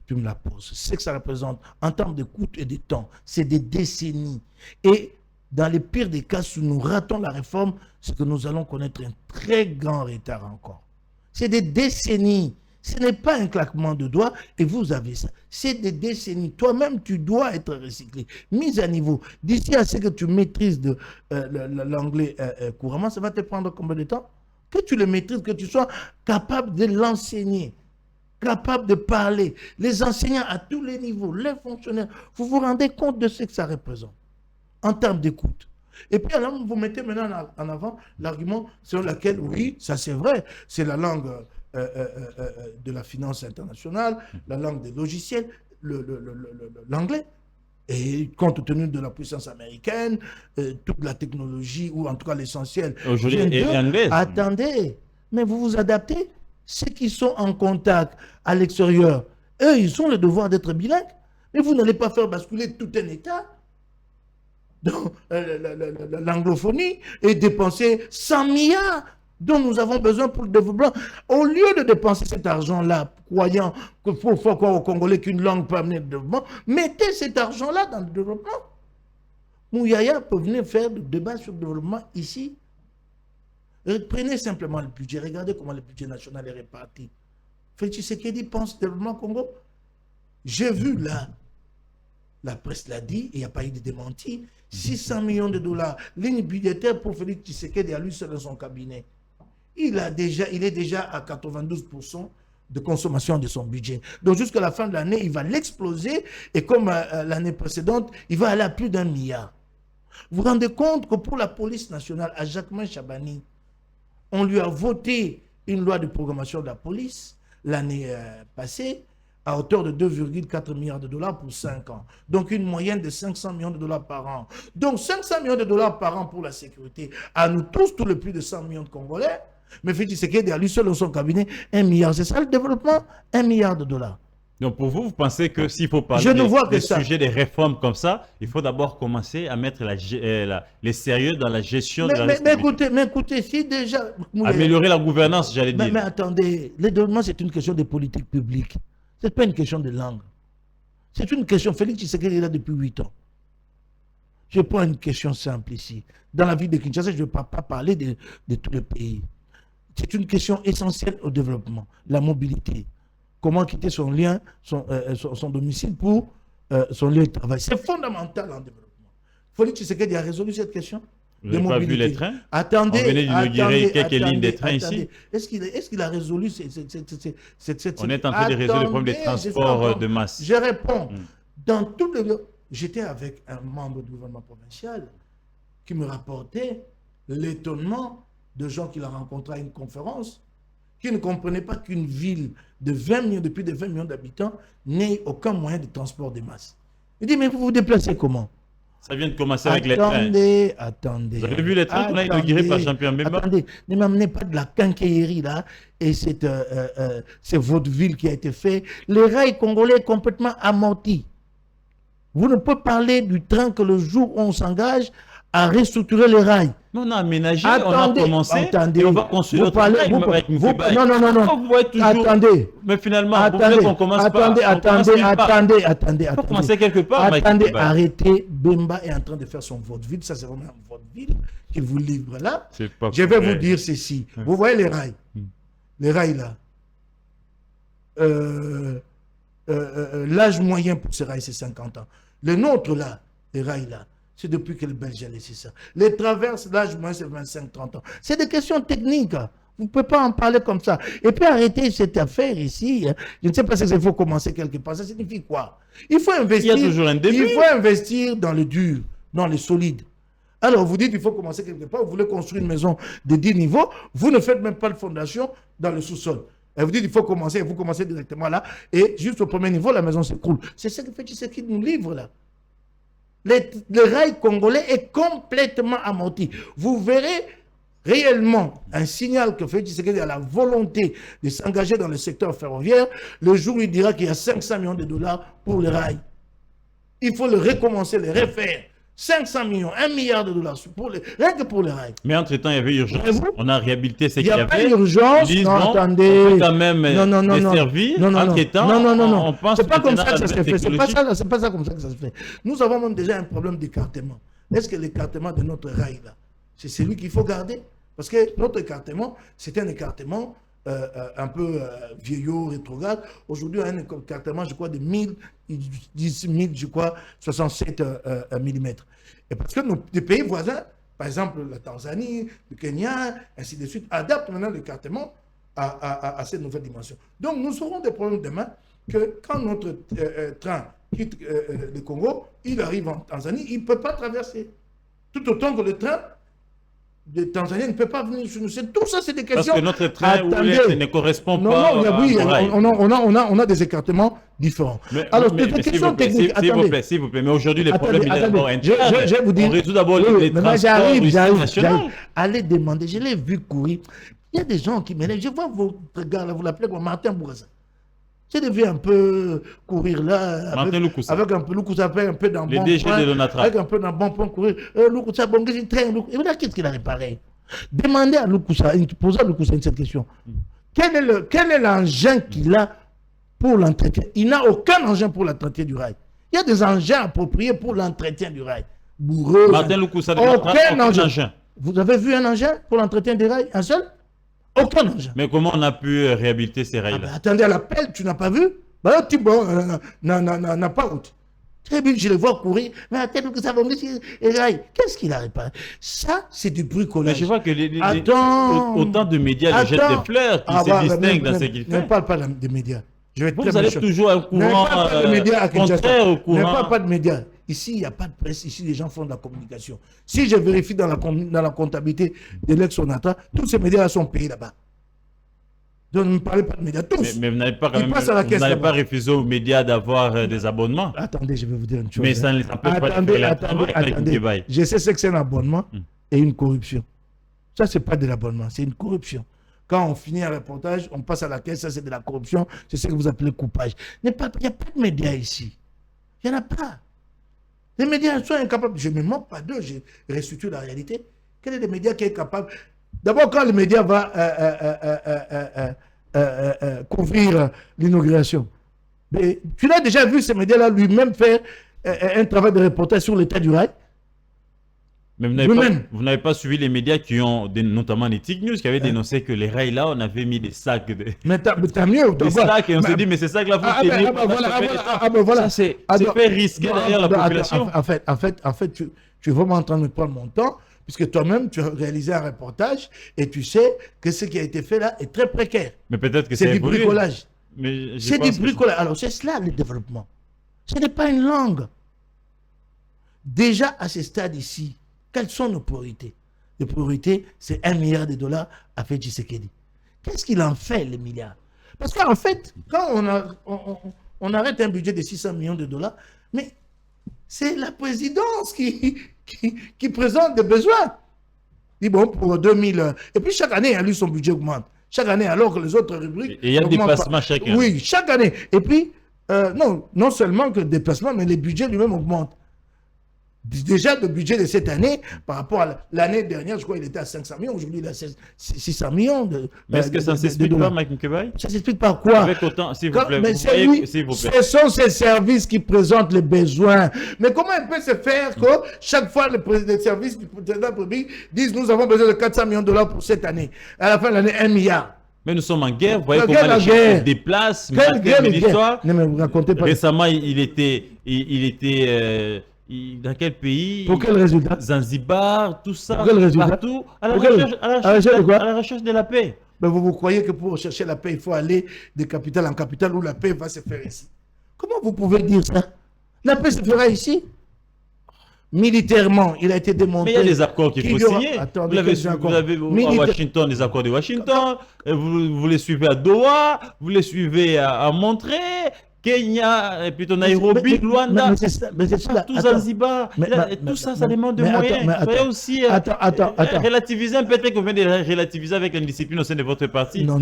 tu me la poses. Ce que ça représente en termes de coût et de temps, c'est des décennies. Et dans les pires des cas, si nous ratons la réforme, c'est que nous allons connaître un très grand retard encore. C'est des décennies. Ce n'est pas un claquement de doigts et vous avez ça. C'est des décennies. Toi-même, tu dois être recyclé, mis à niveau. D'ici à ce que tu maîtrises l'anglais couramment, ça va te prendre combien de temps? Que tu le maîtrises, que tu sois capable de l'enseigner, capable de parler. Les enseignants à tous les niveaux, les fonctionnaires, vous vous rendez compte de ce que ça représente en termes d'écoute. Et puis alors, vous mettez maintenant en avant l'argument selon lequel, oui, ça c'est vrai, c'est la langue de la finance internationale, la langue des logiciels, l'anglais. Et compte tenu de la puissance américaine, toute la technologie, ou en tout cas l'essentiel, Aujourd'hui, et anglaise. attendez, mais vous vous adaptez. Ceux qui sont en contact à l'extérieur, eux, ils ont le devoir d'être bilingues. Mais vous n'allez pas faire basculer tout un État dans l'anglophonie et dépenser 100 milliards dont nous avons besoin pour le développement. Au lieu de dépenser cet argent-là, croyant que pour faire quoi aux Congolais qu'une langue peut amener le développement, mettez cet argent-là dans le développement. Mouyaya peut venir faire le débat sur le développement ici. Prenez simplement le budget, regardez comment le budget national est réparti. Félix Tshisekedi pense développement Congo. J'ai vu là, la presse l'a dit, et il n'y a pas eu de démenti, 600 millions de dollars, ligne budgétaire pour Félix Tshisekedi à lui seul dans son cabinet. Il est déjà à 92% de consommation de son budget. Donc jusqu'à la fin de l'année, il va l'exploser, et comme l'année précédente, il va aller à plus d'1 milliard. Vous vous rendez compte que pour la police nationale, à Jacquemin Chabani, on lui a voté une loi de programmation de la police l'année passée à hauteur de 2,4 milliards de dollars pour 5 ans. Donc une moyenne de 500 millions de dollars par an. Donc 500 millions de dollars par an pour la sécurité. À nous tous, tout le plus de 100 millions de Congolais. Mais Félix Tshisekedi à lui seul dans son cabinet, 1 milliard. C'est ça le développement? 1 milliard de dollars. Donc pour vous, vous pensez que s'il faut parler des sujets, des réformes comme ça, il faut d'abord commencer à mettre les sérieux dans la gestion de la République. Mais écoutez, si déjà... Améliorer la gouvernance, j'allais dire. Mais attendez, le développement c'est une question de politique publique. Ce n'est pas une question de langue. C'est une question... Félix Tshisekedi est là depuis 8 ans. Je prends une question simple ici. Dans la ville de Kinshasa, je ne vais pas parler de tout le pays. C'est une question essentielle au développement, la mobilité. Comment quitter son lien, son domicile pour son lieu de travail. C'est fondamental en développement. Félix Tshisekedi a résolu cette question. Vous n'avez pas vu les trains? Attendez. On venait d'inaugurer quelques lignes de trains ici. Est-ce qu'il a résolu cette... On est en train de résoudre le problème des transports de masse. Je réponds. Dans tout le... J'étais avec un membre du gouvernement provincial qui me rapportait l'étonnement de gens qu'il a rencontrés à une conférence qui ne comprenaient pas qu'une ville de 20 millions, de plus de 20 millions d'habitants, n'ait aucun moyen de transport de masse. Il dit, mais vous vous déplacez comment? Ça vient de commencer avec les trains. Attendez. Vous avez vu les trains qu'on a inaugurés par Jean-Pierre Mbemba? Attendez, ne m'amenez pas de la quincaillerie là, et c'est votre ville qui a été fait. Les rails congolais complètement amortis. Vous ne pouvez parler du train que le jour où on s'engage à restructurer les rails. On a aménagé, on a commencé, et on va construire notre rail. Non. Vous voyez toujours, attendez. Mais finalement, vous voulez qu'on commence attendez. Il faut commencer quelque part. Attendez, arrêtez. Bemba est en train de faire son vaudeville. Ça, c'est vraiment un vaudeville qu'il vous livre là. Je vais vous dire ceci. Vous voyez les rails. Les rails là. L'âge moyen pour ces rails, c'est 50 ans. Le nôtre là, les rails là, c'est depuis que le Belge a laissé ça. Les traverses, l'âge moyen, c'est 25-30 ans. C'est des questions techniques. Vous ne pouvez pas en parler comme ça. Et puis arrêter cette affaire ici. Je ne sais pas si il faut commencer quelque part. Ça signifie quoi? Il faut investir. Il y a toujours un début. Il faut investir dans le dur, dans le solide. Alors vous dites qu'il faut commencer quelque part. Vous voulez construire une maison de 10 niveaux. Vous ne faites même pas de fondation dans le sous-sol. Et vous dites qu'il faut commencer. Vous commencez directement là. Et juste au premier niveau, la maison s'écroule. C'est ce que fait Tshisekedi nous livre là. Le rail congolais est complètement amorti. Vous verrez réellement un signal que Félix Tshisekedi a la volonté de s'engager dans le secteur ferroviaire, le jour où il dira qu'il y a 500 millions de dollars pour les rails. Il faut le recommencer, le refaire. 500 millions, 1 milliard de dollars, rien que pour les rails. Mais entre-temps, il y avait urgence. On a réhabilité ce qu'il y avait. Il n'y a pas d'urgence. Non, attendez. On peut quand même desservir. Entre-temps, on pense c'est pas comme ça que ça se fait. C'est pas ça comme ça que ça se fait. Nous avons même déjà un problème d'écartement. Est-ce que l'écartement de notre rail, là, c'est celui qu'il faut garder? Parce que notre écartement, c'est un écartement un peu vieillot, rétrograde. Aujourd'hui, un écartement, je crois, de 1000, je crois, 67 mm. Et parce que des pays voisins, par exemple la Tanzanie, le Kenya, ainsi de suite, adaptent maintenant l'écartement à cette nouvelle dimension. Donc, nous aurons des problèmes demain que quand notre train quitte le Congo, il arrive en Tanzanie, il ne peut pas traverser. Tout autant que le train de Tanzanie ne peut pas venir sur nous. Tout ça, c'est des questions. Parce que notre train ne correspond pas. On a des écartements différents. Alors, des questions techniques. S'il vous plaît. Mais aujourd'hui, les problèmes, il est d'abord interne. Je vais vous dire. On résout d'abord les transports nationaux. Allez demander. Je l'ai vu courir. Il y a des gens qui m'énervent. Je vois votre gars là, vous l'appelez comme Martin Bourassa. J'ai vu un peu courir là, avec un peu Loukoussa, un peu dans bon point, avec un peu dans bon point courir. Loukoussa, bon, qu'est-ce qu'il a réparé? Demandez à Loukoussa, posez à Loukoussa cette question. Quel est l'engin qu'il a pour l'entretien? Il n'a aucun engin pour l'entretien du rail. Il y a des engins appropriés pour l'entretien du rail. Bourreux. Martin Loukoussa, aucun engin. Vous avez vu un engin pour l'entretien des rails? Un seul? Aucun engin. Mais comment on a pu réhabiliter ces rails-là? Attendez, à l'appel, tu n'as pas vu? Bah, n'a pas route. Très bien, je le vois courir. Mais attends, que ça va les rails. Qu'est-ce qu'il a réparé? Ça, c'est du bricolage. Mais je vois que autant de médias le jettent des fleurs qui se distinguent dans ce qu'il fait. Ne parle pas des médias. Vous allez toujours un courant contraire au courant. Ne parle pas de médias. Ici, il n'y a pas de presse. Ici, les gens font de la communication. Si je vérifie dans la comptabilité de l'ex-Sonatra, tous ces médias-là sont payés là-bas. Donc, ne me parlez pas de médias. Tous. Mais vous n'avez pas, pas refusé aux médias d'avoir des abonnements. Attendez, je vais vous dire une chose. Mais ça ne les empêche pas de faire attendez. Je sais ce que c'est un abonnement et une corruption. Ça, ce n'est pas de l'abonnement, c'est une corruption. Quand on finit un reportage, on passe à la caisse, ça c'est de la corruption, c'est ce que vous appelez coupage. Il n'y a pas de médias ici. Il n'y en a pas. Les médias sont incapables. Je ne me moque pas d'eux, je restitue la réalité. Quel est le média qui est capable? D'abord, quand le média va couvrir l'inauguration, tu l'as déjà vu, ces médias-là lui-même faire un travail de reportage sur l'état du rail? Mais vous n'avez pas suivi les médias qui ont, notamment les TIC News, qui avaient dénoncé que les rails là, on avait mis des sacs. Mais t'as mieux. Des sacs, et on s'est dit, mais ces sacs là, faut tenir. Voilà. Ça, c'est fait risquer derrière la population. En fait, tu es vraiment en train de prendre mon temps, puisque toi-même, tu as réalisé un reportage et tu sais que ce qui a été fait là est très précaire. Mais peut-être que c'est du bricolage. C'est du bricolage. Alors, c'est cela le développement. Ce n'est pas une langue. Déjà, à ce stade ici, quelles sont nos priorités? Les priorités, c'est 1 milliard de dollars à Félix Tshisekedi. Qu'est-ce qu'il en fait, les milliards? Parce qu'en fait, quand on arrête un budget de 600 millions de dollars, mais c'est la présidence qui présente des besoins. Il dit bon, pour 2000... Et puis chaque année, lui, son budget augmente. Chaque année, alors que les autres rubriques... Et il y a des déplacements chaque année. Oui, chaque année. Et puis, non seulement que le déplacement, mais les budgets lui-même augmentent. Déjà, le budget de cette année, par rapport à l'année dernière, je crois qu'il était à 500 millions. Aujourd'hui, il est à 600 millions. Mais est-ce que ça ne s'explique pas, Mike Mkebaye? Ça s'explique par quoi? Avec autant, s'il vous plaît. Ce sont ces services qui présentent les besoins. Mais comment il peut se faire que chaque fois, les services du président public disent nous avons besoin de 400 millions de dollars pour cette année. À la fin de l'année, 1 milliard. Mais nous sommes en guerre. Vous voyez comment les gens se déplacent. Non, mais vous racontez pas. Récemment, il était dans quel pays? Pour quel résultat? Zanzibar, tout ça. Pour quel résultat? Partout. À la recherche de la paix. Mais vous croyez que pour chercher la paix, il faut aller de capitale en capitale où la paix va se faire ici? Comment vous pouvez dire ça? La paix se fera ici? Militairement, il a été démontré. Mais il y a des accords qu'il faut signer. Vous avez à Washington des accords de Washington, vous les suivez à Doha, vous les suivez à Montréal. Kenya, et plutôt Nairobi, Luanda, partout Zanzibar. Tout ça, ça demande de moyens. Soyez aussi relativiser un peu, peut-être que vous venez de relativiser avec l'indiscipline au sein de votre parti. Non.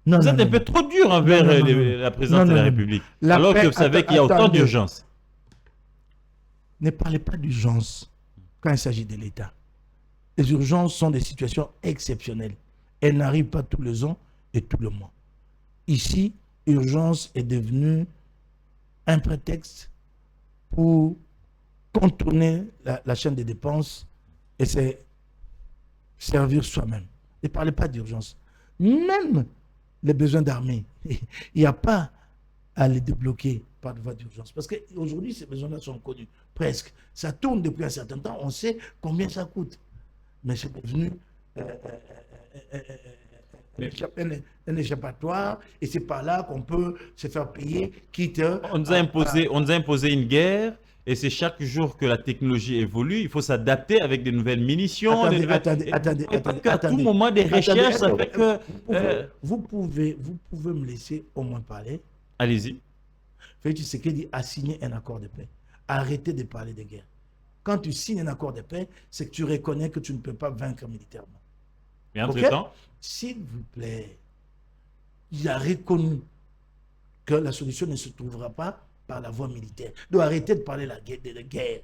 Vous êtes un peu trop dur envers la présidence de la République. Alors que vous savez qu'il y a autant d'urgence. Ne parlez pas d'urgence quand il s'agit de l'État. Les urgences sont des situations exceptionnelles. Elles n'arrivent pas tous les ans et tous les mois. Ici, urgence est devenue un prétexte pour contourner la chaîne des dépenses et c'est servir soi-même. Ne parlez pas d'urgence. Même les besoins d'armée, il n'y a pas à les débloquer par voie d'urgence. Parce qu'aujourd'hui, ces besoins-là sont connus, presque. Ça tourne depuis un certain temps, on sait combien ça coûte. Mais c'est devenu un échappatoire, et c'est par là qu'on peut se faire payer, quitte on nous a imposé une guerre, et c'est chaque jour que la technologie évolue, il faut s'adapter avec des nouvelles munitions. Attendez. À tout moment, des recherches, ça fait que... Vous pouvez me laisser au moins parler. Allez-y. Félix Tshisekedi a signé un accord de paix. Arrêtez de parler de guerre. Quand tu signes un accord de paix, c'est que tu reconnais que tu ne peux pas vaincre militairement. Et entre-temps, s'il vous plaît, il a reconnu que la solution ne se trouvera pas par la voie militaire. Donc arrêtez de parler de guerre.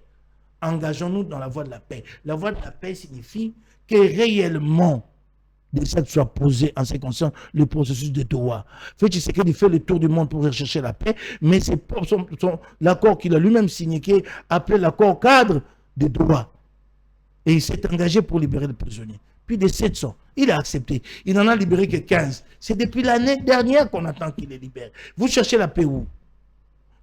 Engageons-nous dans la voie de la paix. La voie de la paix signifie que réellement des actes soient posés en ce qui concerne le processus de Doha. Félix Tshisekedi fait le tour du monde pour rechercher la paix, mais c'est l'accord qu'il a lui-même signé, qui est appelé l'accord cadre de Doha. Et il s'est engagé pour libérer les prisonniers. Plus de 700. Il a accepté. Il n'en a libéré que 15. C'est depuis l'année dernière qu'on attend qu'il les libère. Vous cherchez la paix où?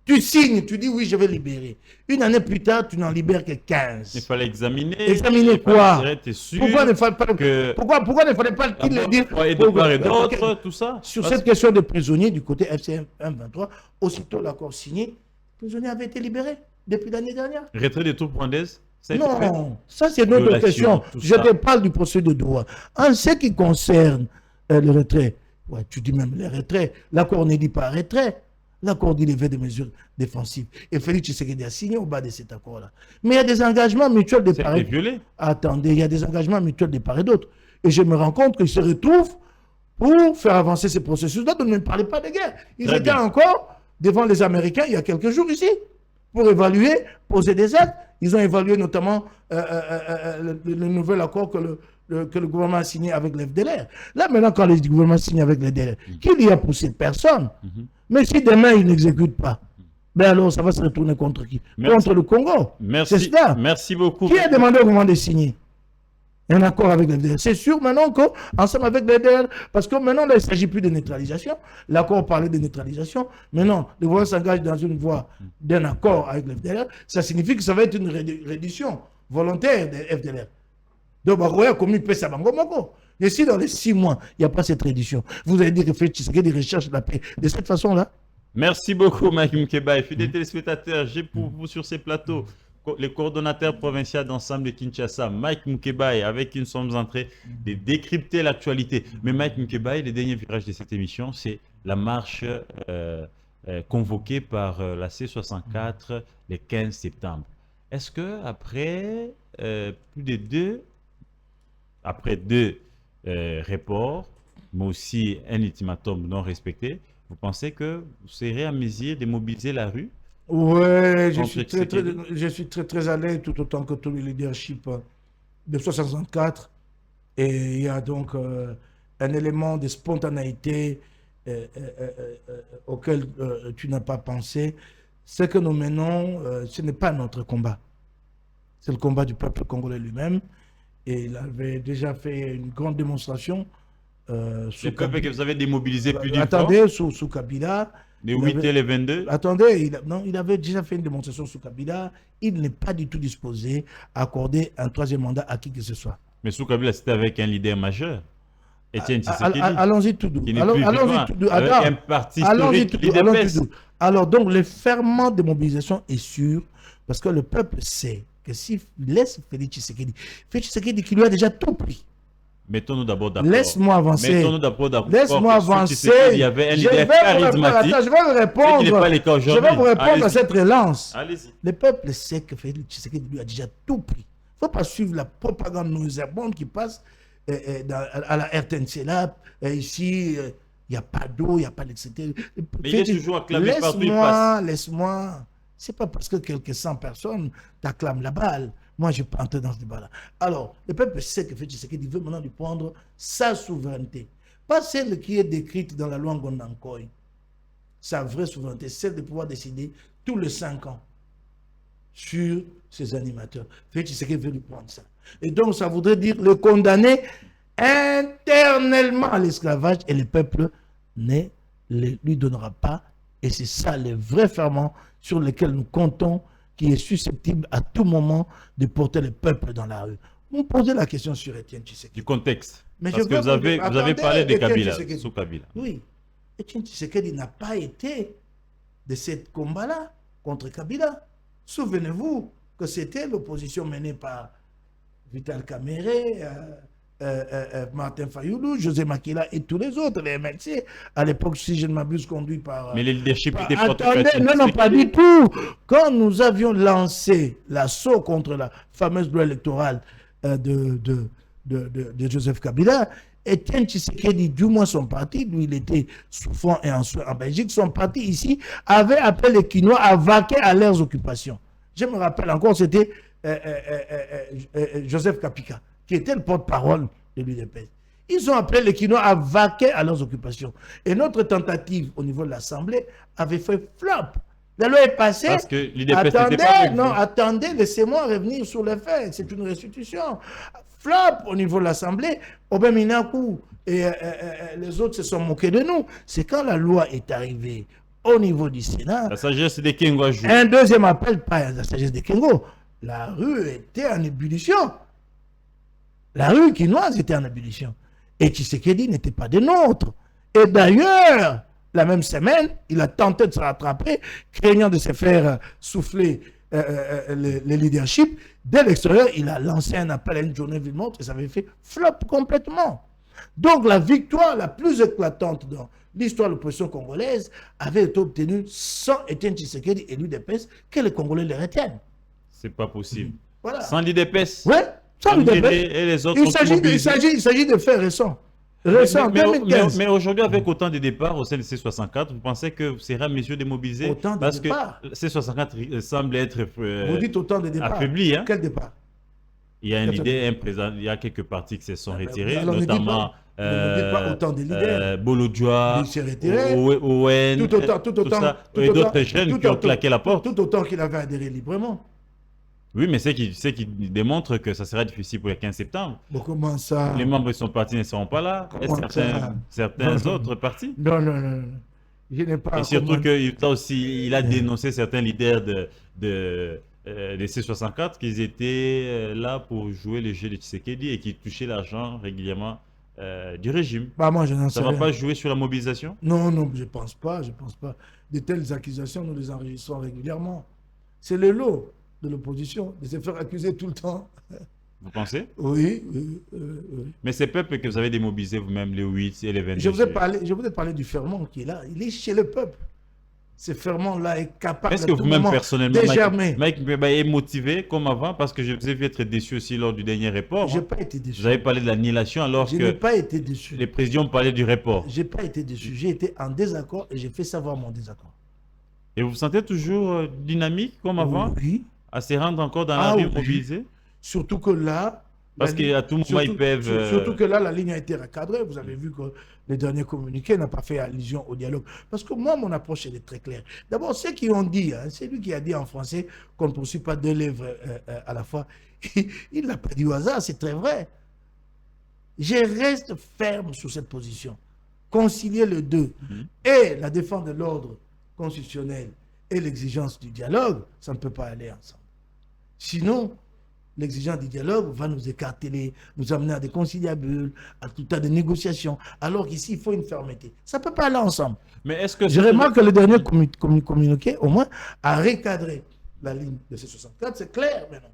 Tu signes, tu dis oui, je vais libérer. Une année plus tard, tu n'en libères que 15. Il fallait examiner. Examiner quoi? Pourquoi ne fallait pas qu'il le dise? Et de part et d'autre, tout ça. Sur cette question des prisonniers du côté FCM 123, aussitôt l'accord signé, les prisonniers avaient été libérés depuis l'année dernière. Retrait des troupes rwandaises? Non, ça c'est notre question. Je te parle du processus de Doha. En ce qui concerne le retrait, ouais, tu dis même le retrait, l'accord ne dit pas retrait. L'accord dit lever des mesures défensives. Et Félix Tshisekedi a signé au bas de cet accord-là. Mais il y a des engagements mutuels de part et d'autre. Attendez, il y a des engagements mutuels de part et d'autre. Et je me rends compte qu'ils se retrouvent pour faire avancer ces processus-là. Donc ne parlez pas de guerre. Ils étaient encore devant les Américains il y a quelques jours ici pour évaluer, poser des actes. Ils ont évalué notamment le nouvel accord que le gouvernement a signé avec l'FDLR. Là, maintenant, quand le gouvernement signe avec l'FDLR, qui y a poussé? Personne. Mais si demain, il n'exécute pas, ben alors, ça va se retourner contre qui? Contre le Congo. Merci. C'est ça. Merci beaucoup. Qui a demandé au gouvernement de signer un accord avec l'FDLR? C'est sûr maintenant qu'ensemble avec l'FDLR, parce que maintenant, là, il ne s'agit plus de neutralisation. L'accord parlait de neutralisation. Maintenant, le gouvernement s'engage dans une voie d'un accord avec l'FDLR. Ça signifie que ça va être une réduction volontaire des FDLR. Donc, comme il peut s'abangomogo. Et si dans les 6 mois, il n'y a pas cette réduction, vous allez dire que Félix Tshisekedi recherche la paix de cette façon-là? Merci beaucoup, Mike Moukéba. Et fidèles téléspectateurs, j'ai pour vous sur ces plateaux le coordonnateur provincial d'ensemble de Kinshasa, Mike Moukéba, avec qui nous sommes en train de décrypter l'actualité. Mais Mike Moukéba, le dernier virage de cette émission, c'est la marche convoquée par la C64 le 15 septembre. Est-ce que après après deux reports, mais aussi un ultimatum non respecté, vous pensez que vous serez en mesure de mobiliser la rue? Oui, je suis très à l'aise, tout autant que tout le leadership de 64. Et il y a donc un élément de spontanéité auquel tu n'as pas pensé. Ce que nous menons, ce n'est pas notre combat. C'est le combat du peuple congolais lui-même. Et il avait déjà fait une grande démonstration. Le peuple que vous avez démobilisé plus d'une fois. Attendez, sous Kabila. Les 8 et les 22. Attendez, il avait déjà fait une démonstration sous Kabila. Il n'est pas du tout disposé à accorder un 3e mandat à qui que ce soit. Mais sous Kabila, c'était avec un leader majeur. Etienne Tshisekedi. Allons-y tout doux. Allons-y tout doux. Avec un parti historique, l'IDPS. Alors, donc, le ferment de mobilisation est sûr parce que le peuple sait que s'il laisse Félix Tshisekedi qui lui a déjà tout pris, Mettons-nous d'abord d'accord. Laisse-moi avancer. Mettons-nous d'abord d'accord. Laisse-moi avancer. Il y avait un Je leader vais vous charismatique. attends, je vais vous répondre. qui n'est pas le cas Je vais aujourd'hui. vous répondre à Allez-y. cette relance. Allez-y. Le peuple sait que Félix Tshisekedi lui a déjà tout pris. Il ne faut pas suivre la propagande nauséabonde qui passe à la RTNC là. Ici, il n'y a pas d'eau, il n'y a pas d'électricité. Mais il est toujours acclamé partout où il passe. Laisse-moi. Ce n'est pas parce que quelques 100 personnes t'acclament la balle. Moi, je ne vais pas entrer dans ce débat-là. Alors, le peuple sait que Félix Tshisekedi veut maintenant lui prendre sa souveraineté. Pas celle qui est décrite dans la loi Ngondankoy. Sa vraie souveraineté, celle de pouvoir décider tous les 5 ans sur ses animateurs. Félix Tshisekedi veut lui prendre ça. Et donc, ça voudrait dire le condamner éternellement à l'esclavage et le peuple ne lui donnera pas. Et c'est ça le vrai ferment sur lequel nous comptons, qui est susceptible à tout moment de porter le peuple dans la rue. Vous me posez la question sur Étienne Tshisekedi. Du contexte. Mais Parce que vous avez parlé de Kabila, Tshisekedi. sous Kabila. Oui. Étienne Tshisekedi n'a pas été de ce combat-là contre Kabila. Souvenez-vous que c'était l'opposition menée par Vital Kamerhe, Martin Fayoulou, José Makila et tous les autres, les MLC, à l'époque, si je ne m'abuse, conduit par... Mais le leadership était Attendez, porté par non, pas du tout. Quand nous avions lancé l'assaut contre la fameuse loi électorale de Joseph Kabila, Étienne Tshisekedi, du moins son parti, lui il était souffrant et en Belgique, son parti ici avait appelé les Quinois à vaquer à leurs occupations. Je me rappelle encore, c'était Joseph Kapika, qui était le porte-parole de l'UDPS. Ils ont appelé les Quinois à vaquer à leurs occupations. Et notre tentative au niveau de l'Assemblée avait fait flop. La loi est passée. Parce que l'UDPS n'était pas avec vous. Attendez, laissez-moi revenir sur les faits. C'est une restitution. Flop au niveau de l'Assemblée. Obeminakou et les autres se sont moqués de nous. C'est quand la loi est arrivée au niveau du Sénat. La sagesse des Kengo a joué. Un deuxième appel, pas la sagesse des Kengo. La rue était en ébullition. La rue quinoise était en ébullition. Et Tshisekedi n'était pas des nôtres. Et d'ailleurs, la même semaine, il a tenté de se rattraper, craignant de se faire souffler le leadership. Dès l'extérieur, il a lancé un appel à une journée vivante et ça avait fait flop complètement. Donc la victoire la plus éclatante dans l'histoire de l'opposition congolaise avait été obtenue sans Étienne Tshisekedi et l'UDPS, que les Congolais les retiennent. C'est pas possible. Voilà. Sans l'UDPS. Oui, sans l'UDPS. Et les autres il s'agit de faits récents. Mais aujourd'hui, avec autant de départs au sein de C64, vous pensez que c'est à mesure de mobiliser? Autant de parce départs. Que C64 semble être vous dites autant de départs. affaibli. Hein? Quel départ? Il y a une idée, il y a quelques partis qui se sont retirés, alors notamment ne dites pas autant de leaders. Bolodjoa, Il s'est retiré. Owen, Tout autant, et d'autres jeunes qui ont claqué la porte. Tout autant qu'il avait adhéré librement. Oui, mais c'est qui démontre que ça sera difficile pour le 15 septembre. Bon, comment ça? Les membres de son parti ne seront pas là. Et certains autres partis. Non. Je n'ai pas. Et surtout qu'il a dénoncé certains leaders de C64 qu'ils étaient là pour jouer le jeu de Tshisekedi et qui touchaient l'argent régulièrement du régime. Bah, moi, je n'en sais Ça ne va rien. pas jouer sur la mobilisation? Non, je ne pense pas. De telles accusations, nous les enregistrons régulièrement. C'est le lot de l'opposition de se faire accuser tout le temps. Vous pensez? Oui. Mais ces peuples que vous avez démobilisés vous-même, les 8 et les 22 Je vous ai parlé du ferment qui est là. Il est chez le peuple. Ce ferment-là est capable Est-ce que vous-même, personnellement, dégermer. Mike Mbeba est motivé comme avant? Parce que je vous ai vu être déçu aussi lors du dernier report. Je n'ai pas été déçu. Vous avez parlé de l'annihilation alors Je n'ai pas été déçu. les présidents parlaient du report. Je n'ai pas été déçu. J'ai été en désaccord et j'ai fait savoir mon désaccord. Et vous vous sentez toujours dynamique comme avant? Oui. À se rendre encore dans la rue mobilisée? Surtout que là... Parce qu'à tout moment, ils peuvent... Surtout que là, la ligne a été recadrée. Vous avez vu que le dernier communiqué n'a pas fait allusion au dialogue. Parce que moi, mon approche, elle est très claire. D'abord, ceux qui ont dit, c'est lui qui a dit en français qu'on ne poursuit pas deux lèvres à la fois. Il ne l'a pas dit au hasard, c'est très vrai. Je reste ferme sur cette position. Concilier les deux et la défense de l'ordre constitutionnel et l'exigence du dialogue, ça ne peut pas aller ensemble. Sinon, l'exigence du dialogue va nous écarteler, nous amener à des conciliabules, à tout tas de négociations, alors qu'ici, il faut une fermeté. Ça ne peut pas aller ensemble. Mais est-ce que... Je remarque que le dernier communiqué, au moins, a recadré la ligne de C64, c'est clair maintenant.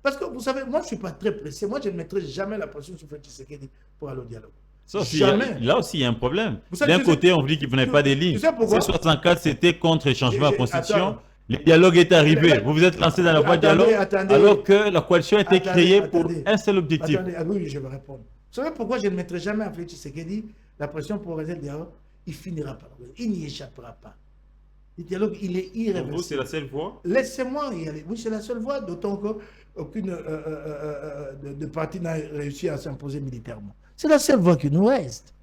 Parce que vous savez, moi, je ne suis pas très pressé. Moi, je ne mettrai jamais la pression sur Félix Tshisekedi pour aller au dialogue. Ça aussi, Jamais. là aussi, il y a un problème. Vous savez, D'un tu sais- côté, on dit qu'il ne venait pas des lignes. tu sais pourquoi? C64, c'était contre le changement de la Constitution. Attends. Le dialogue est arrivé. Vous vous êtes lancé dans la voie de dialogue, Attendez. alors que la coalition a été créée pour Attendez. un seul objectif. Attendez, oui, je vais répondre. Vous savez pourquoi je ne mettrai jamais à Félix Tshisekedi la pression pour réaliser le dialogue? Il finira par le. Il n'y échappera pas. Le dialogue, il est Pour vous, irréversible. c'est la seule voie. Laissez-moi y aller. Oui, c'est la seule voie, d'autant qu'aucune de parti n'a réussi à s'imposer militairement. C'est la seule voie qui nous reste.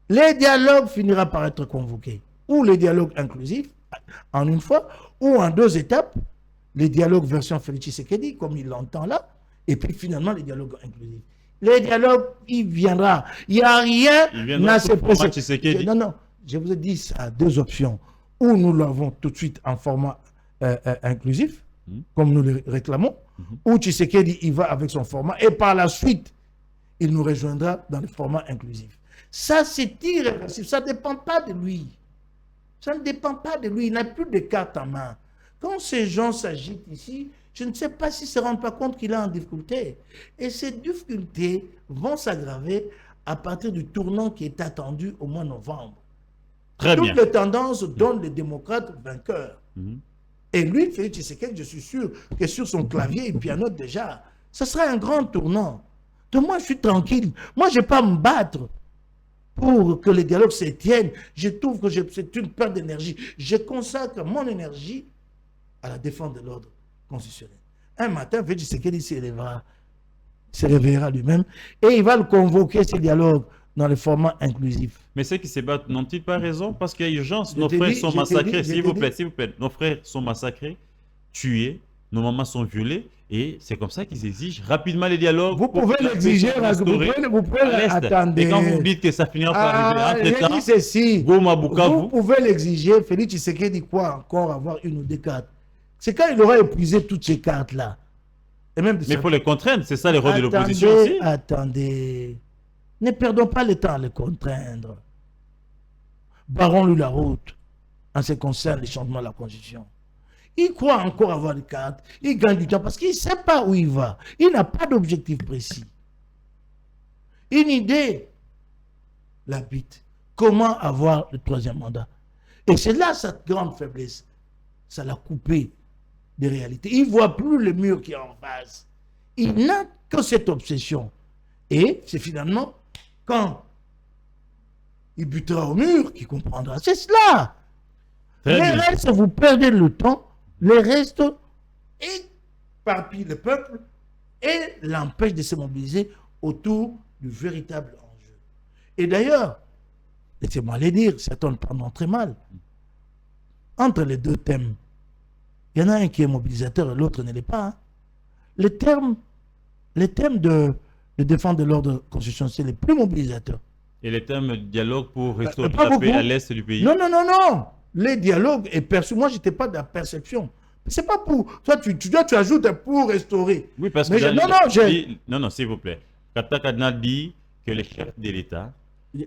Les dialogues finira par être convoqués. Ou les dialogues inclusifs, en une fois, ou en 2 étapes, les dialogues version Félix Tshisekedi, comme il l'entend là, et puis finalement les dialogues inclusifs. Les dialogues, il viendra. Il n'y a rien à se presser. Non, je vous ai dit ça, 2 options. Ou nous l'avons tout de suite en format inclusif, comme nous le réclamons, ou Tshisekedi, il va avec son format, et par la suite, il nous rejoindra dans le format inclusif. Ça, c'est irréversible. Ça ne dépend pas de lui. Ça ne dépend pas de lui. Il n'a plus de carte en main. Quand ces gens s'agitent ici, je ne sais pas s'ils ne se rendent pas compte qu'il est en difficulté. Et ces difficultés vont s'aggraver à partir du tournant qui est attendu au mois de novembre. Très bien. Toutes les tendances donnent les démocrates vainqueurs. Et lui, Félix Tshisekedi, je suis sûr que sur son clavier, il pianote déjà. Ce sera un grand tournant. Donc moi, je suis tranquille. Moi, je ne vais pas me battre pour que les dialogues se tiennent. Je trouve que c'est une perte d'énergie. Je consacre mon énergie à la défense de l'ordre constitutionnel. Un matin, Félix Tshisekedi se réveillera lui-même et il va le convoquer, ces dialogues, dans le format inclusif. Mais ceux qui se battent n'ont-ils pas raison? Parce qu'il y a urgence. Nos frères sont massacrés. S'il vous plaît, s'il vous plaît. Nos frères sont massacrés, tués, nos mamans sont violées. Et c'est comme ça qu'ils exigent rapidement les dialogues. Vous pouvez l'exiger, vous pouvez attendre. Et quand vous dites que ça finira par arriver, entre-temps, ceci. Goma Bukavu. Vous pouvez l'exiger. Félix Tshisekedi quoi encore avoir 1 ou 2 cartes. C'est quand il aura épuisé toutes ces cartes-là. Mais il faut les contraindre. C'est ça le rôle de l'opposition aussi. Attendez. Ne perdons pas le temps à les contraindre. Barrons-lui la route en ce qui concerne les changements de la Constitution. Il croit encore avoir des cartes. Il gagne du temps parce qu'il ne sait pas où il va. Il n'a pas d'objectif précis. Une idée l'habite. Comment avoir le 3e mandat? Et c'est là sa grande faiblesse. Ça l'a coupé des réalités. Il ne voit plus le mur qui est en face. Il n'a que cette obsession. Et c'est finalement quand il butera au mur qu'il comprendra. C'est cela. Les restes, vous perdez le temps. Les restes éparpillent le peuple et l'empêchent de se mobiliser autour du véritable enjeu. Et d'ailleurs, laissez-moi le dire, certains le prendront très mal. Entre les 2 thèmes, il y en a un qui est mobilisateur et l'autre ne l'est pas. Hein. Les thèmes de défense de l'ordre constitutionnel, c'est les plus mobilisateurs. Et les thèmes de dialogue pour restaurer la paix à l'est du pays? Non. Les dialogues est perçu. Moi, je n'étais pas de la perception. C'est pas pour. Toi, tu ajoutes pour restaurer. Oui, parce que. Non, s'il vous plaît. Kata Kadna dit que le chef de l'État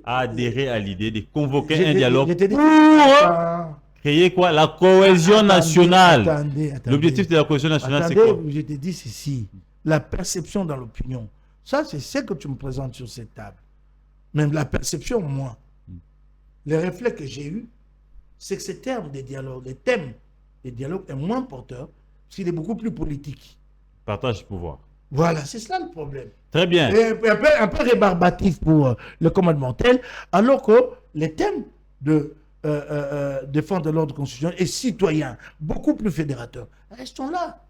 a adhéré à l'idée de convoquer un dialogue pour créer quoi? La cohésion nationale. Attendez. L'objectif de la cohésion nationale, c'est quoi? Je te dis ceci. La perception dans l'opinion. Ça, c'est ce que tu me présentes sur cette table. Même la perception, moi. Les réflexes que j'ai eus, c'est que ce terme des dialogues, le thème des dialogues est moins porteur, parce qu'il est beaucoup plus politique. Partage du pouvoir. Voilà, c'est cela le problème. Très bien. Et un peu rébarbatif pour le commandement tel, alors que les thèmes de défense de l'ordre constitutionnel et citoyen, beaucoup plus fédérateurs, restons là.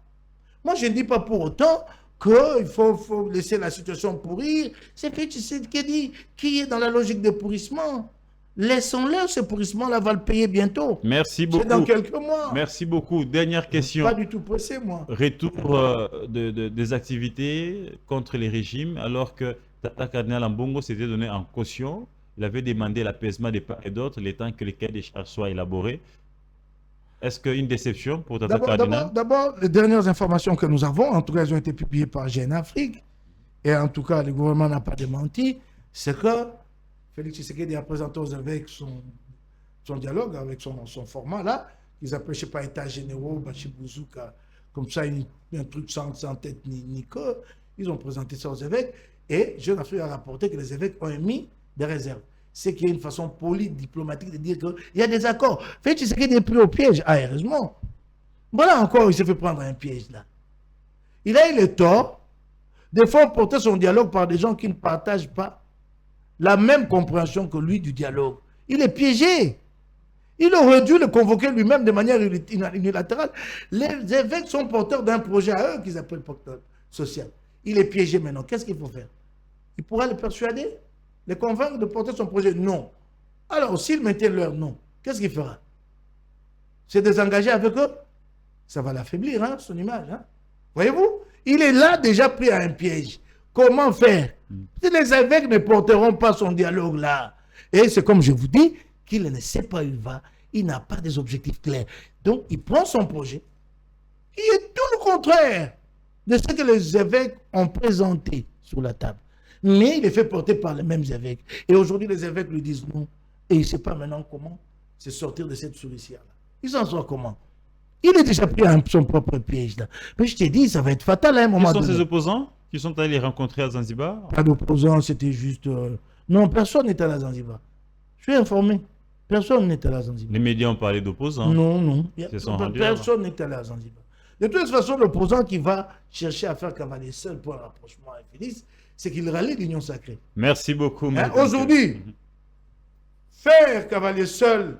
Moi, je ne dis pas pour autant qu'il faut laisser la situation pourrir. C'est Félix Tshisekedi qui est dans la logique de pourrissement. Laissons-le, ce pourrissement-là va le payer bientôt. Merci beaucoup. C'est dans quelques mois. Merci beaucoup. Dernière question. Pas du tout pressé, moi. Retour des activités contre les régimes, alors que Tata Cardinal Ambongo s'était donné en caution. Il avait demandé l'apaisement des part et d'autres, le temps que les cahiers des charges soient élaborés. Est-ce qu'une déception pour Tata Cardinal? D'abord, les dernières informations que nous avons, en tout cas, elles ont été publiées par Jeune Afrique, et en tout cas, le gouvernement n'a pas démenti, c'est que Félix Tshisekedi a présenté aux évêques son dialogue avec son format là, qu'ils appellent, je ne sais pas, États généraux, Bachibouzouk comme ça, un truc sans tête ni queue. Ils ont présenté ça aux évêques. Et Jeune Afrique a rapporté que les évêques ont émis des réserves. C'est qu'il y a une façon polie, diplomatique de dire qu'il y a des accords. Fait tu sais qu'il est pris au piège. Ah, heureusement. Voilà encore, il s'est fait prendre un piège là. Il a eu le tort de faire porter son dialogue par des gens qui ne partagent pas la même compréhension que lui du dialogue. Il est piégé. Il aurait dû le convoquer lui-même de manière unilatérale. Les évêques sont porteurs d'un projet à eux qu'ils appellent porteur social. Il est piégé maintenant. Qu'est-ce qu'il faut faire? Il pourra le persuader, les convaincre de porter son projet? Non. Alors, s'il mettait leur nom, qu'est-ce qu'il fera? C'est désengager avec eux? Ça va l'affaiblir, hein, son image. Hein? Voyez-vous? Il est là déjà pris à un piège. Comment faire? Si les évêques ne porteront pas son dialogue là, et c'est comme je vous dis, qu'il ne sait pas où il va, il n'a pas des objectifs clairs. Donc, il prend son projet, qui est tout le contraire de ce que les évêques ont présenté sur la table. Mais il est fait porter par les mêmes évêques. Et aujourd'hui, les évêques lui disent non. Et il ne sait pas maintenant comment se sortir de cette souricière-là. Il s'en sort comment? Il est déjà pris à son propre piège là. Mais je t'ai dit, ça va être fatal à un moment donné. Qui sont ses opposants qui sont allés les rencontrer à Zanzibar? Pas d'opposants, c'était juste... Non, personne n'était à Zanzibar. Je suis informé. Personne n'était à Zanzibar. Les médias ont parlé d'opposants. Non. Personne n'était à Zanzibar. De toute façon, l'opposant qui va chercher à faire cavaler seul pour un rapprochement infini, c'est qu'il rallie l'union sacrée. Merci beaucoup. Hein? Aujourd'hui, faire cavalier seul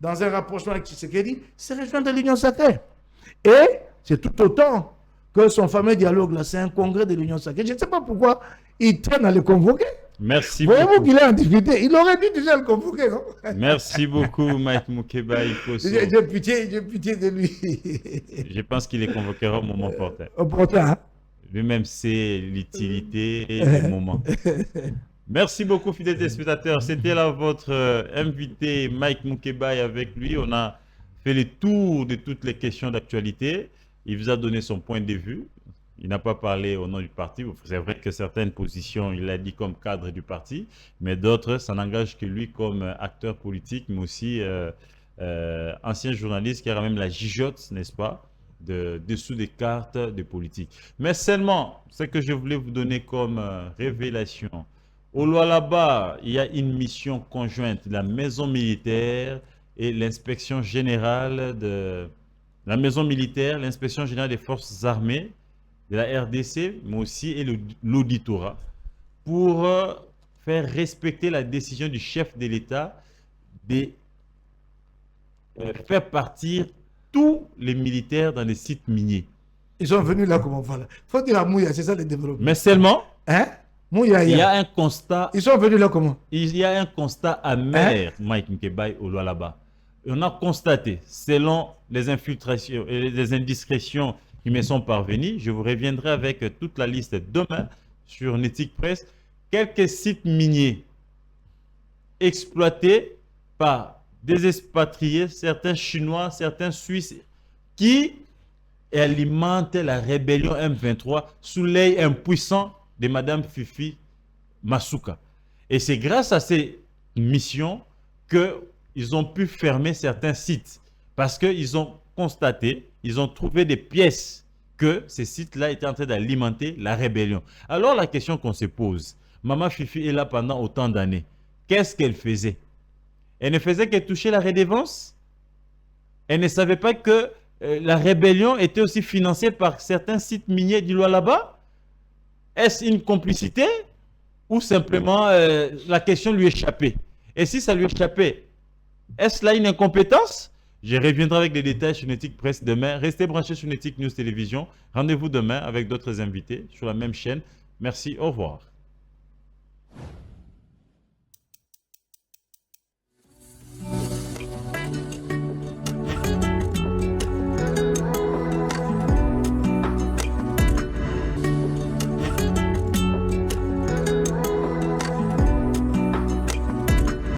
dans un rapprochement avec Tshisekedi, c'est rejoindre l'union sacrée. Et c'est tout autant que son fameux dialogue là, c'est un congrès de l'union sacrée. Je ne sais pas pourquoi il traîne à le convoquer. Merci beaucoup. Voyez-vous qu'il est en difficulté. Il aurait dû déjà le convoquer, non? Merci beaucoup, Mike Moukeba Ikosso. J'ai pitié de lui. Je pense qu'il les convoquera au moment opportun. Opportun, hein? Lui-même sait l'utilité et le moment. Merci beaucoup, fidèles téléspectateurs. C'était là votre invité, Mike Moukeba, et avec lui, on a fait le tour de toutes les questions d'actualité. Il vous a donné son point de vue. Il n'a pas parlé au nom du parti. C'est vrai que certaines positions, il l'a dit comme cadre du parti, mais d'autres, ça n'engage que lui comme acteur politique, mais aussi ancien journaliste qui a même la gigote, n'est-ce pas, dessous des cartes de politique. Mais seulement, ce que je voulais vous donner comme révélation, au Lualaba, il y a une mission conjointe de la maison militaire et l'inspection générale de la maison militaire, l'inspection générale des forces armées de la RDC, mais aussi et l'auditorat, pour faire respecter la décision du chef de l'État de faire partir tous les militaires dans les sites miniers. Ils sont venus là comment voilà. Il faut dire à Mouya, c'est ça le développement. Mais seulement, hein? Mouya, il y a un constat. Ils sont venus là comment? Il y a un constat amer, Mike Moukeba, au Lualaba. On a constaté, selon les infiltrations et les indiscrétions qui me sont parvenus, je vous reviendrai avec toute la liste demain sur Nétique Presse, quelques sites miniers exploités par des expatriés, certains Chinois, certains Suisses, qui alimentent la rébellion M23 sous l'œil impuissant de Madame Fifi Masuka. Et c'est grâce à ces missions qu'ils ont pu fermer certains sites, parce qu'ils ont constaté, ils ont trouvé des pièces que ces sites-là étaient en train d'alimenter la rébellion. Alors la question qu'on se pose, Maman Fifi est là pendant autant d'années, qu'est-ce qu'elle faisait? Elle ne faisait que toucher la redevance? Elle ne savait pas que la rébellion était aussi financée par certains sites miniers du Lualaba? Est-ce une complicité ou simplement la question lui échappait? Et si ça lui échappait, est-ce là une incompétence? Je reviendrai avec des détails sur Nétique Presse demain. Restez branchés sur Nétique News Télévision. Rendez-vous demain avec d'autres invités sur la même chaîne. Merci, au revoir.